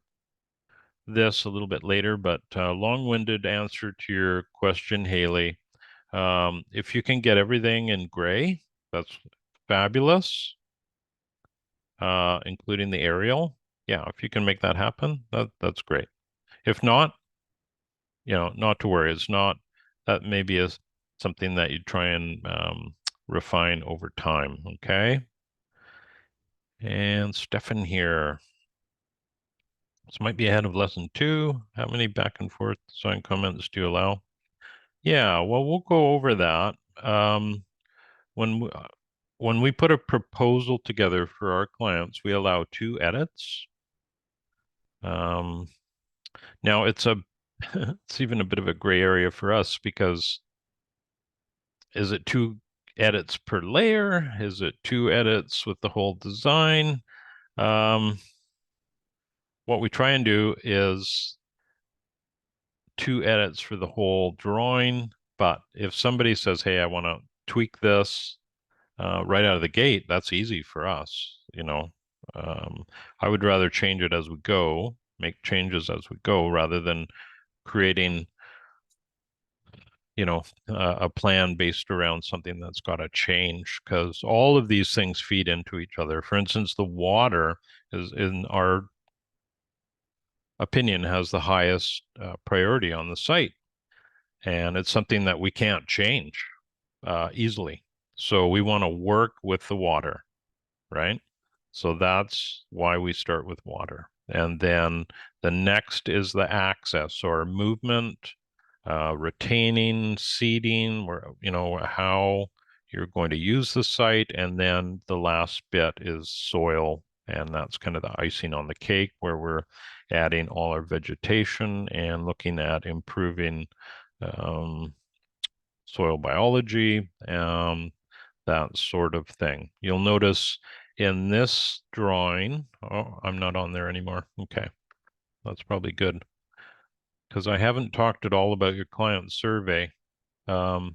this a little bit later, but long-winded answer to your question, Haley. If you can get everything in gray, that's fabulous, including the aerial. Yeah, if you can make that happen, that's great. If not, not to worry. It's not, that maybe is something that you try and refine over time, okay? And Stefan here. This might be ahead of lesson 2. How many back and forth design comments do you allow? Yeah, well, we'll go over that. When we put a proposal together for our clients, we allow 2 edits. Now it's it's even a bit of a gray area for us because is it 2 edits per layer? Is it 2 edits with the whole design? What we try and do is 2 edits for the whole drawing, but if somebody says, hey, I want to tweak this right out of the gate, that's easy for us, I would rather change it as we go, make changes as we go, rather than creating a plan based around something that's got to change, because all of these things feed into each other. For instance, the water is, in our opinion, has the highest priority on the site, and it's something that we can't change easily. So we want to work with the water, right? So that's why we start with water. And then the next is the access or movement, retaining, seating, where, how you're going to use the site. And then the last bit is soil. And that's kind of the icing on the cake, where we're adding all our vegetation and looking at improving soil biology, that sort of thing. You'll notice in this drawing, oh, I'm not on there anymore. Okay, that's probably good, because I haven't talked at all about your client survey. Now,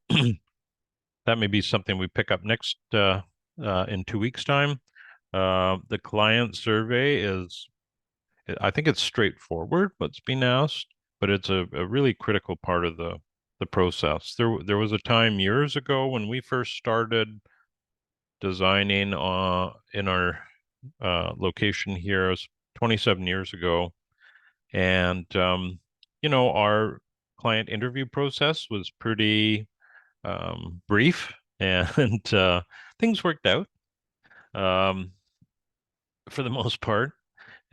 that may be something we pick up next in 2 weeks' time. The client survey is, I think it's straightforward what's being asked, but it's a really critical part of the process. There was a time years ago when we first started designing in our location here. It was 27 years ago, and our client interview process was pretty brief, and things worked out for the most part.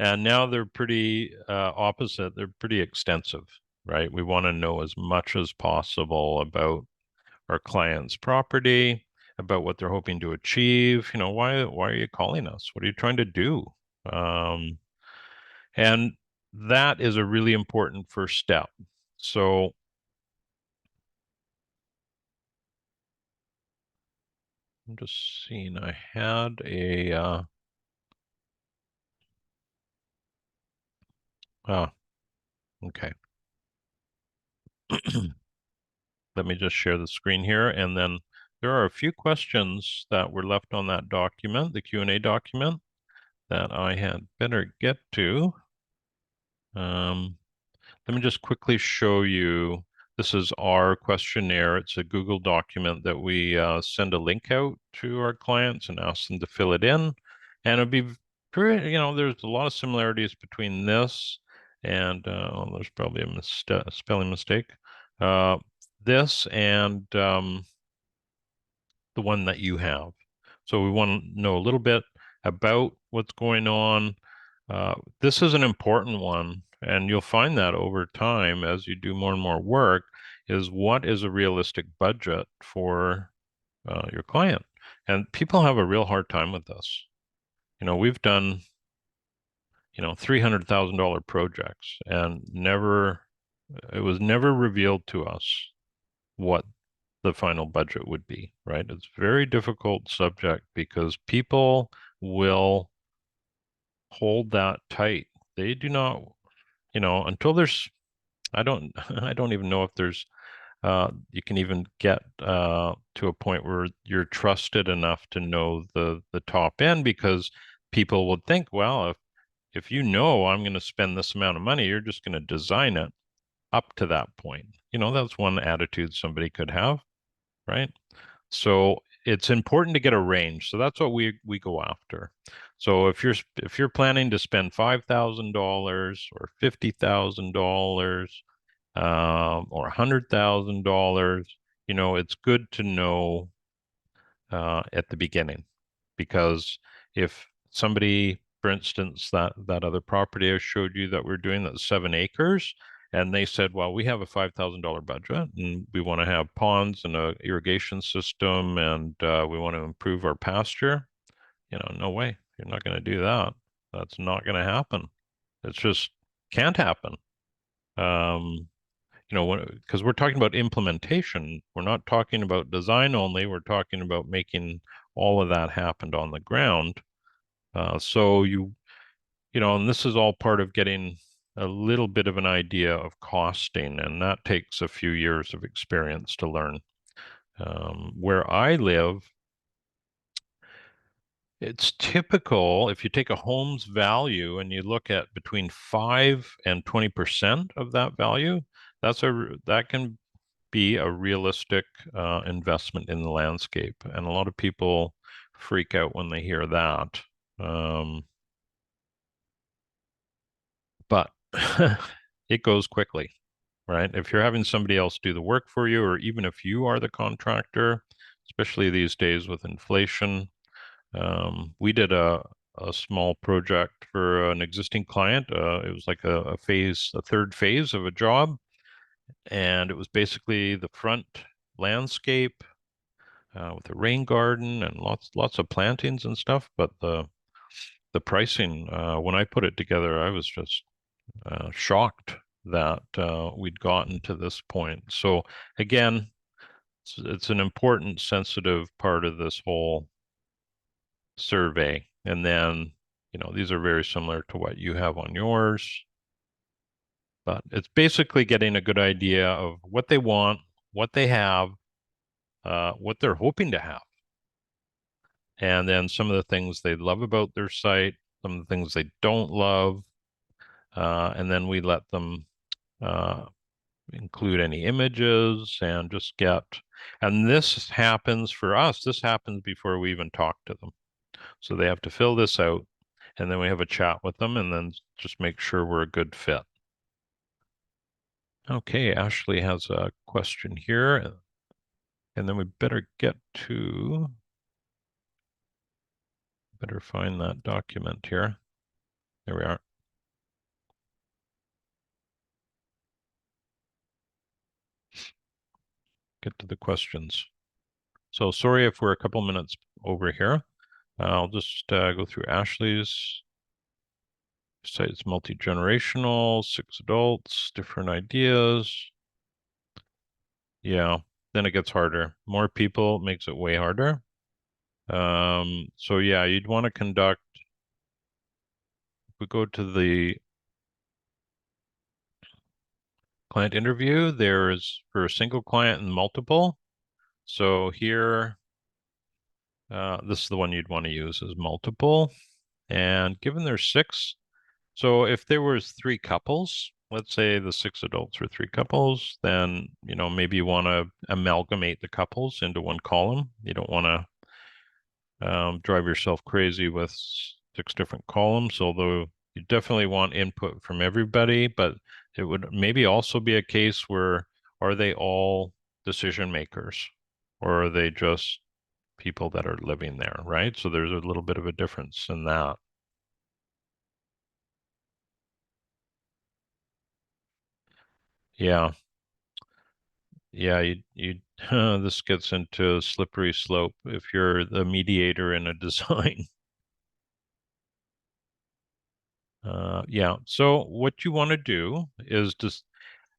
And now they're pretty opposite. They're pretty extensive, right? We want to know as much as possible about our client's property, about what they're hoping to achieve. Why are you calling us? What are you trying to do? And that is a really important first step. So I'm just seeing, I had Ah, okay. Let me just share the screen here, and then there are a few questions that were left on that document, the Q&A document, that I had better get to. Let me just quickly show you. This is our questionnaire. It's a Google document that we send a link out to our clients and ask them to fill it in. And it'll be pretty, there's a lot of similarities between this and there's probably a spelling mistake. This and the one that you have. So we want to know a little bit about what's going on. This is an important one, and you'll find that over time as you do more and more work, is what is a realistic budget for your client? And people have a real hard time with this. We've done, $300,000 projects, and it was never revealed to us what the final budget would be, right? It's a very difficult subject because people will hold that tight. They do not, until there's, I don't even know if there's, you can even get to a point where you're trusted enough to know the top end, because people would think, well, if I'm going to spend this amount of money, you're just going to design it up to that point. That's one attitude somebody could have, right? So it's important to get a range. So that's what we go after. So if you're planning to spend $5,000 or $50,000 or $100,000, it's good to know at the beginning, because if somebody, for instance, that other property I showed you that we're doing, that's 7 acres, and they said, well, we have a $5,000 budget and we want to have ponds and a irrigation system, and we want to improve our pasture. No way. You're not going to do that. That's not going to happen. It's just can't happen. Because we're talking about implementation. We're not talking about design only. We're talking about making all of that happen on the ground. So and this is all part of getting a little bit of an idea of costing, and that takes a few years of experience to learn. Where I live, it's typical, if you take a home's value and you look at between 5 and 20% of that value, that can be a realistic investment in the landscape. And a lot of people freak out when they hear that. But it goes quickly, right? If you're having somebody else do the work for you, or even if you are the contractor, especially these days with inflation. We did a small project for an existing client. It was like a third phase of a job. And it was basically the front landscape with a rain garden and lots of plantings and stuff. But the pricing, when I put it together, I was just shocked that we'd gotten to this point. So again, it's an important, sensitive part of this whole survey. And then, these are very similar to what you have on yours. But it's basically getting a good idea of what they want, what they have, what they're hoping to have. And then some of the things they love about their site, some of the things they don't love. And then we let them include any images and just and this happens for us, this happens before we even talk to them. So they have to fill this out, and then we have a chat with them, and then just make sure we're a good fit. Okay, Ashley has a question here, and then we better find that document here. There we are. Get to the questions. So sorry if we're a couple minutes over here. I'll just go through Ashley's. Site's multi-generational, 6 adults, different ideas. Yeah, then it gets harder. More people makes it way harder. So yeah, you'd want to conduct, if we go to the Client interview, there's for a single client and multiple. So here, this is the one you'd want to use as multiple. And given there's 6, so if there was 3 couples, let's say the 6 adults were 3 couples, then, maybe you want to amalgamate the couples into one column. You don't want to drive yourself crazy with 6 different columns, although you definitely want input from everybody, but it would maybe also be a case where, are they all decision makers, or are they just people that are living there, right? So there's a little bit of a difference in that. Yeah. Yeah, you this gets into a slippery slope if you're the mediator in a design. Yeah, so what you want to do is just,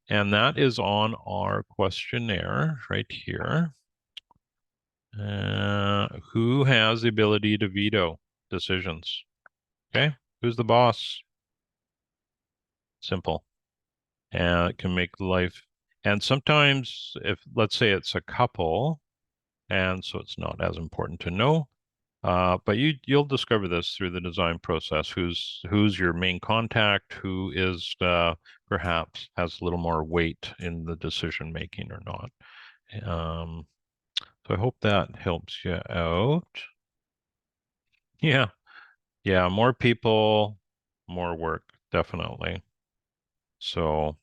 and that is on our questionnaire right here. Who has the ability to veto decisions? Okay, who's the boss? Simple. And it can make life, and sometimes if, let's say it's a couple, and so it's not as important to know, but you'll discover this through the design process, who's your main contact, who is perhaps has a little more weight in the decision making or not. So I hope that helps you out. Yeah, more people, more work, definitely. So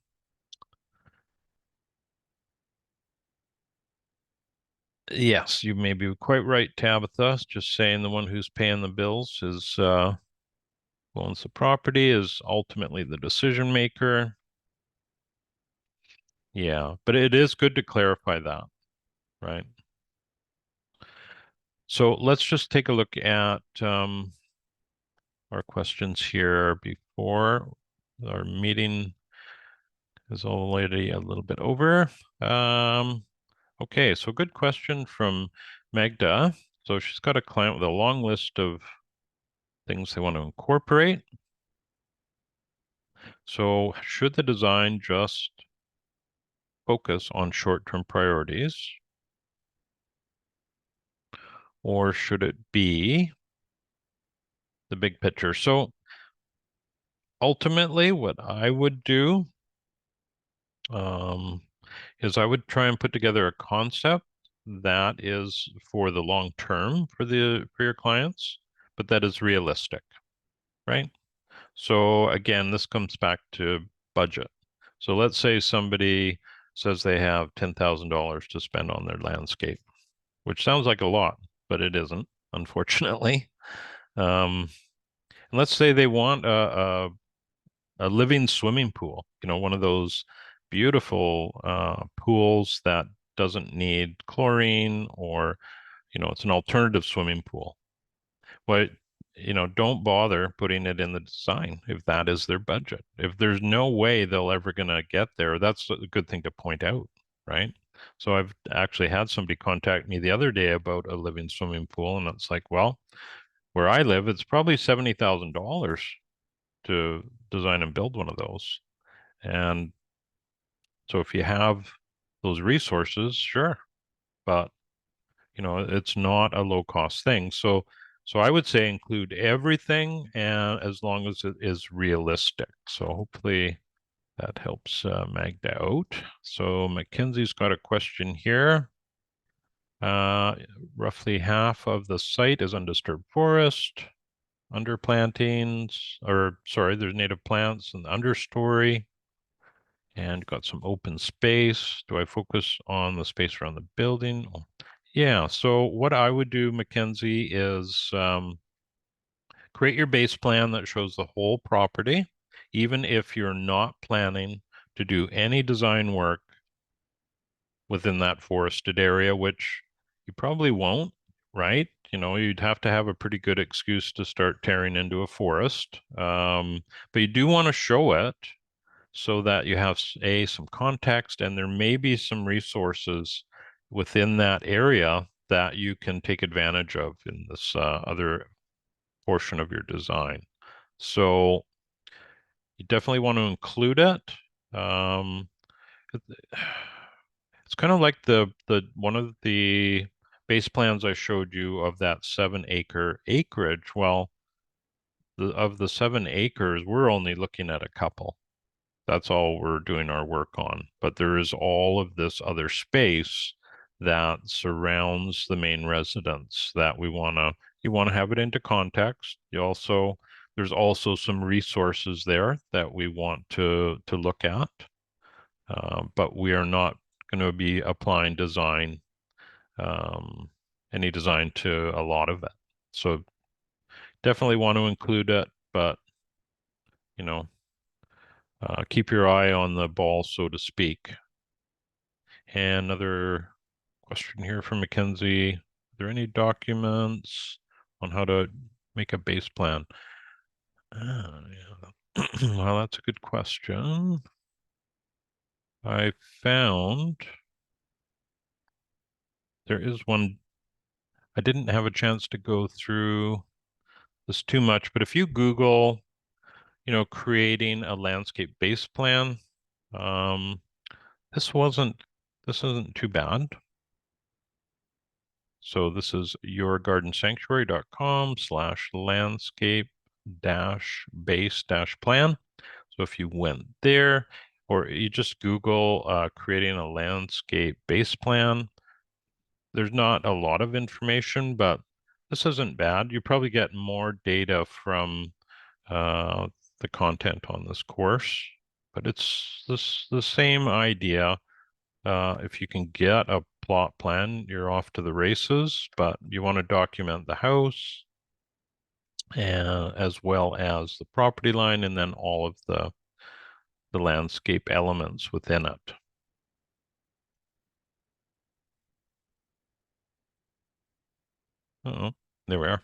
yes, you may be quite right, Tabitha. Just saying the one who's paying the bills is who owns the property is ultimately the decision maker. Yeah, but it is good to clarify that, right? So let's just take a look at our questions here before our meeting is already a little bit over. Okay, so good question from Magda. So she's got a client with a long list of things they want to incorporate. So should the design just focus on short-term priorities, or should it be the big picture? So ultimately, what I would do is I would try and put together a concept that is for the long term for your clients, but that is realistic, right? So again, this comes back to budget. So let's say somebody says they have $10,000 to spend on their landscape, which sounds like a lot, but it isn't, unfortunately. And let's say they want a living swimming pool, one of those beautiful pools that doesn't need chlorine, or, it's an alternative swimming pool. But, don't bother putting it in the design if that is their budget. If there's no way they'll ever gonna get there, that's a good thing to point out, right? So I've actually had somebody contact me the other day about a living swimming pool, and it's like, well, where I live, it's probably $70,000 to design and build one of those. And so if you have those resources, sure, but it's not a low cost thing. So I would say include everything, and as long as it is realistic. So hopefully that helps Magda out. So Mackenzie's got a question here. Roughly half of the site is undisturbed forest, underplantings, or sorry, there's native plants in the understory, and got some open space. Do I focus on the space around the building? Yeah, so what I would do, Mackenzie, is create your base plan that shows the whole property, even if you're not planning to do any design work within that forested area, which you probably won't, right? You'd have to have a pretty good excuse to start tearing into a forest. But you do want to show it so that you have some context, and there may be some resources within that area that you can take advantage of in this other portion of your design. So you definitely want to include it. It's kind of like the one of the base plans I showed you of that 7-acre acreage. Well, of the 7 acres, we're only looking at a couple. That's all we're doing our work on. But there is all of this other space that surrounds the main residence that you want to have it into context. There's also some resources there that we want to look at. But we are not going to be applying any design to a lot of it. So definitely want to include it, but you know, keep your eye on the ball, so to speak. And another question here from Mackenzie. Are there any documents on how to make a base plan? Yeah. Well, that's a good question. I found there is one. I didn't have a chance to go through this too much, but if you Google, creating a landscape base plan, this isn't too bad. So this is yourgardensanctuary.com/landscape-base-plan. So if you went there, or you just Google creating a landscape base plan, there's not a lot of information, but this isn't bad. You probably get more data from the content on this course, but it's the same idea. If you can get a plot plan, you're off to the races, but you want to document the house as well as the property line, and then all of the landscape elements within it. Oh, there we are.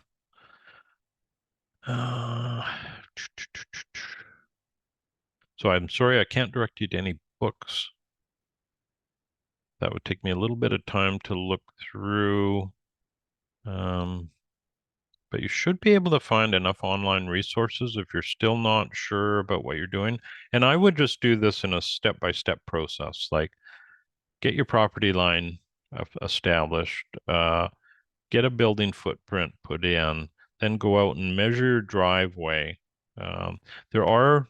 So I'm sorry I can't direct you to any books. That would take me a little bit of time to look through. But you should be able to find enough online resources if you're still not sure about what you're doing. And I would just do this in a step-by-step process, like get your property line established, get a building footprint put in, then go out and measure your driveway. There are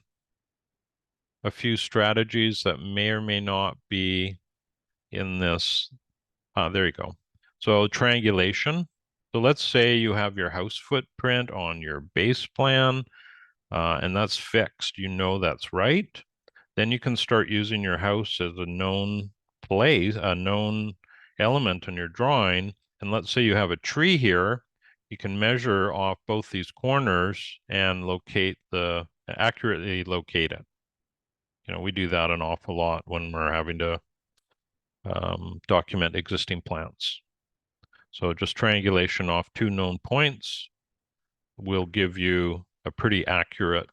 a few strategies that may or may not be in this. There you go. So triangulation. So let's say you have your house footprint on your base plan, and that's fixed. You know that's right. Then you can start using your house as a known place, a known element in your drawing. And let's say you have a tree here, you can measure off both these corners and accurately locate it. We do that an awful lot when we're having to document existing plants. So just triangulation off 2 known points will give you a pretty accurate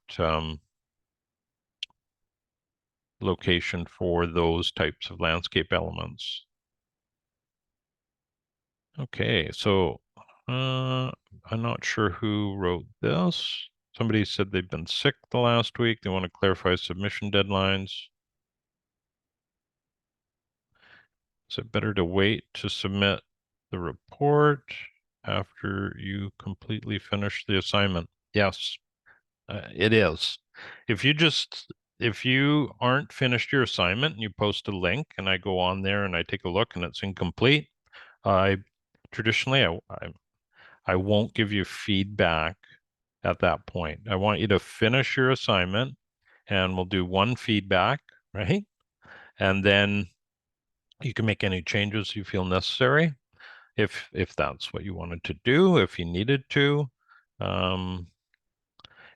location for those types of landscape elements. Okay, so I'm not sure who wrote this. Somebody said they've been sick the last week. They want to clarify submission deadlines. Is it better to wait to submit the report after you completely finish the assignment? Yes, it is. If you aren't finished your assignment and you post a link and I go on there and I take a look and it's incomplete, traditionally I won't give you feedback at that point. I want you to finish your assignment and we'll do one feedback, right? And then you can make any changes you feel necessary if that's what you wanted to do, if you needed to. And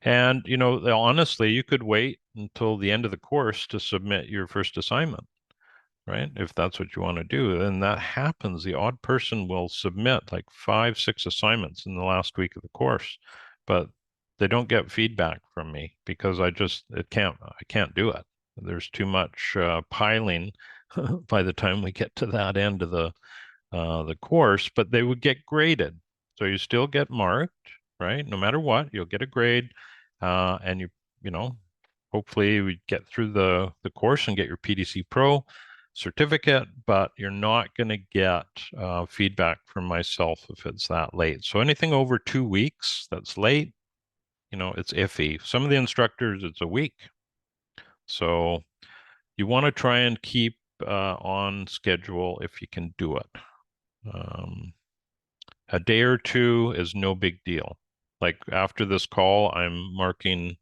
honestly, you could wait until the end of the course to submit your first assignment, right? If that's what you want to do. And that happens. The odd person will submit like 5, 6 assignments in the last week of the course, but they don't get feedback from me because I can't do it. There's too much piling by the time we get to that end of the course, but they would get graded. So you still get marked, right? No matter what, you'll get a grade, and hopefully we get through the course and get your PDC Pro. certificate, but you're not going to get feedback from myself if it's that late. So anything over 2 weeks that's late, you know, it's iffy. Some of the instructors, it's a week. So you want to try and keep on schedule if you can do it. A day or two is no big deal. Like after this call, I'm marking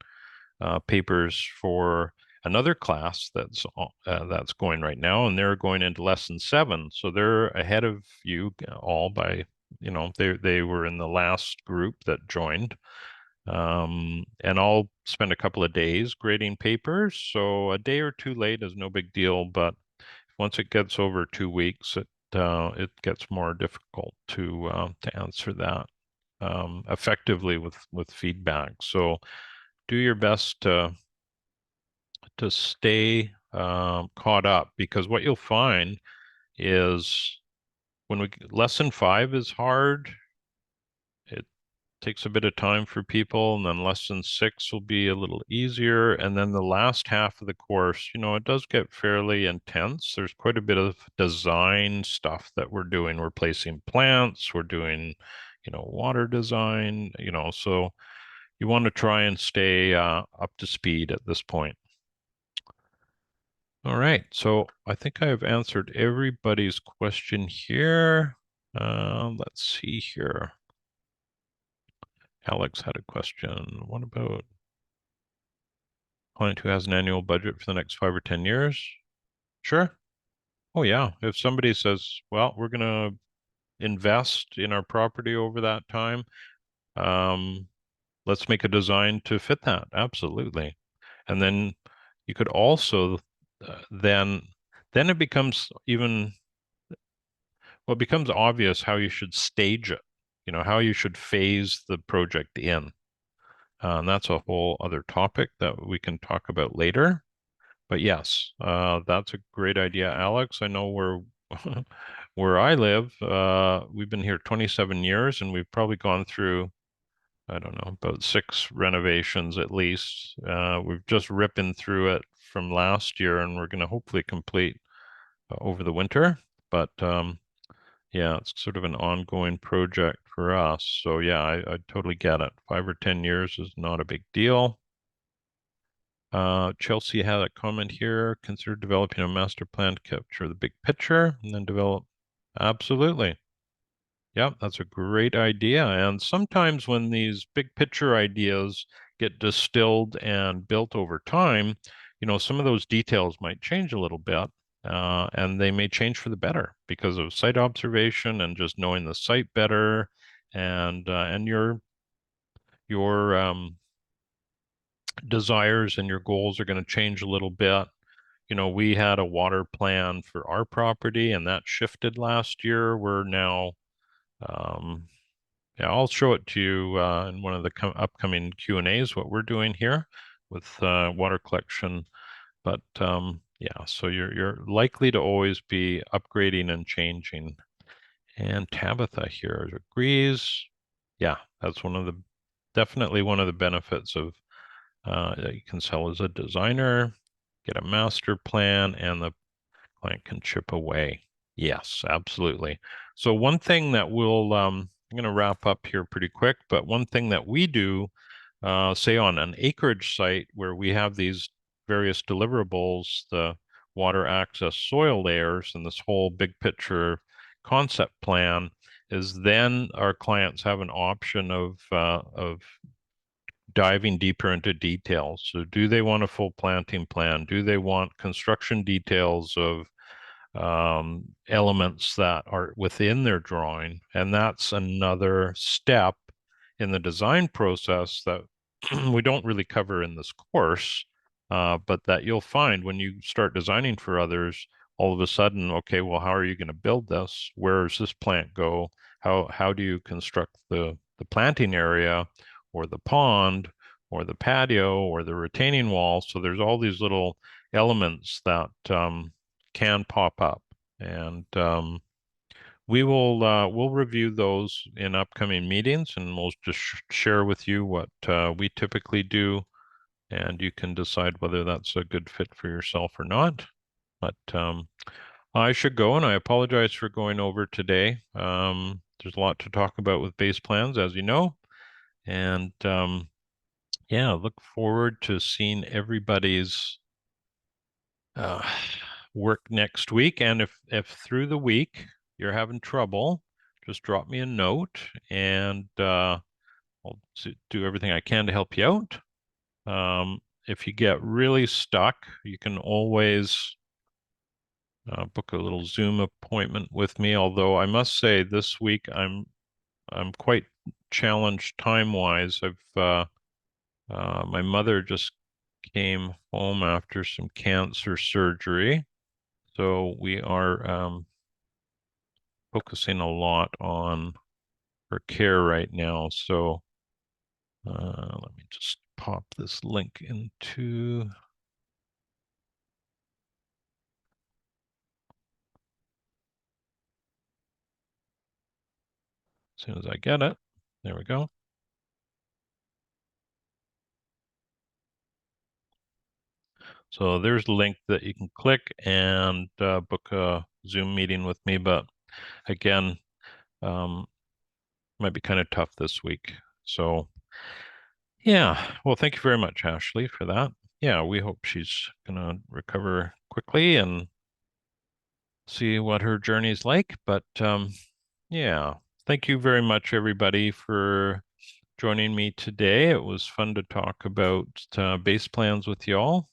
papers for another class that's going right now, and they're going into lesson 7. So they're ahead of you all by, you know, they were in the last group that joined. And I'll spend a couple of days grading papers. So a day or two late is no big deal, but once it gets over 2 weeks, it gets more difficult to answer that effectively with feedback. So do your best to stay caught up, because what you'll find is when lesson 5 is hard, it takes a bit of time for people, and then lesson 6 will be a little easier, and then the last half of the course, you know, it does get fairly intense. There's quite a bit of design stuff that we're doing. We're placing plants, we're doing, you know, water design, you know, so you want to try and stay up to speed at this point. All right, so I think I've answered everybody's question here. Let's see here. Alex had a question. What about client who has an annual budget for the next 5 or 10 years? Sure. Oh yeah, if somebody says, well, we're gonna invest in our property over that time, let's make a design to fit that. Absolutely. And then you could also then it becomes it becomes obvious how you should stage it, you know, how you should phase the project in. And that's a whole other topic that we can talk about later. But yes, that's a great idea, Alex. I know where I live, we've been here 27 years, and we've probably gone through, I don't know, about 6 renovations at least. We've just ripping through it from last year, and we're going to hopefully complete over the winter. But yeah, it's sort of an ongoing project for us. So yeah, I totally get it. 5 or 10 years is not a big deal. Chelsea had a comment here. Consider developing a master plan to capture the big picture and then develop. Absolutely. Yeah, that's a great idea. And sometimes when these big picture ideas get distilled and built over time, you know, some of those details might change a little bit, and they may change for the better because of site observation and just knowing the site better, and your desires and your goals are going to change a little bit. You know, we had a water plan for our property, and that shifted last year. We're now yeah, I'll show it to you in one of the upcoming Q&As, what we're doing here with water collection. But yeah, so you're likely to always be upgrading and changing. And Tabitha here agrees. Yeah, that's definitely one of the benefits of that you can sell as a designer, get a master plan, and the client can chip away. Yes, absolutely. So one thing that I'm going to wrap up here pretty quick, but one thing that we do, say on an acreage site where we have these various deliverables, the water access soil layers, and this whole big picture concept plan, is then our clients have an option of diving deeper into details. So do they want a full planting plan? Do they want construction details of elements that are within their drawing? And that's another step in the design process that we don't really cover in this course, but that you'll find when you start designing for others, all of a sudden, okay, well, how are you going to build this? Where does this plant go? How do you construct the planting area or the pond or the patio or the retaining wall? So there's all these little elements that can pop up, and we'll review those in upcoming meetings, and we'll just share with you what we typically do, and you can decide whether that's a good fit for yourself or not. But I should go, and I apologize for going over today. There's a lot to talk about with base plans, as you know. And yeah, look forward to seeing everybody's work next week. And if through the week you're having trouble, just drop me a note, and I'll do everything I can to help you out. If you get really stuck, you can always book a little Zoom appointment with me. Although I must say, this week I'm quite challenged time-wise. My mother just came home after some cancer surgery, so we are focusing a lot on her care right now. So let me just pop this link into. As soon as I get it, there we go. So there's the link that you can click and book a Zoom meeting with me. But again, might be kind of tough this week. So yeah, well, thank you very much, Ashley, for that. Yeah, we hope she's gonna recover quickly and see what her journey's like. But yeah, thank you very much, everybody, for joining me today. It was fun to talk about base plans with y'all.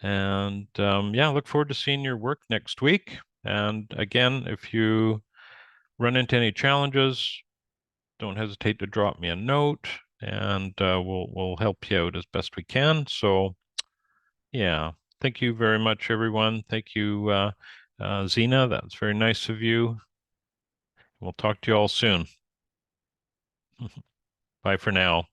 And yeah, look forward to seeing your work next week. And again, if you run into any challenges, don't hesitate to drop me a note, and we'll help you out as best we can. So yeah, thank you very much, everyone. Thank you, Zena. That's very nice of you. We'll talk to you all soon. Bye for now.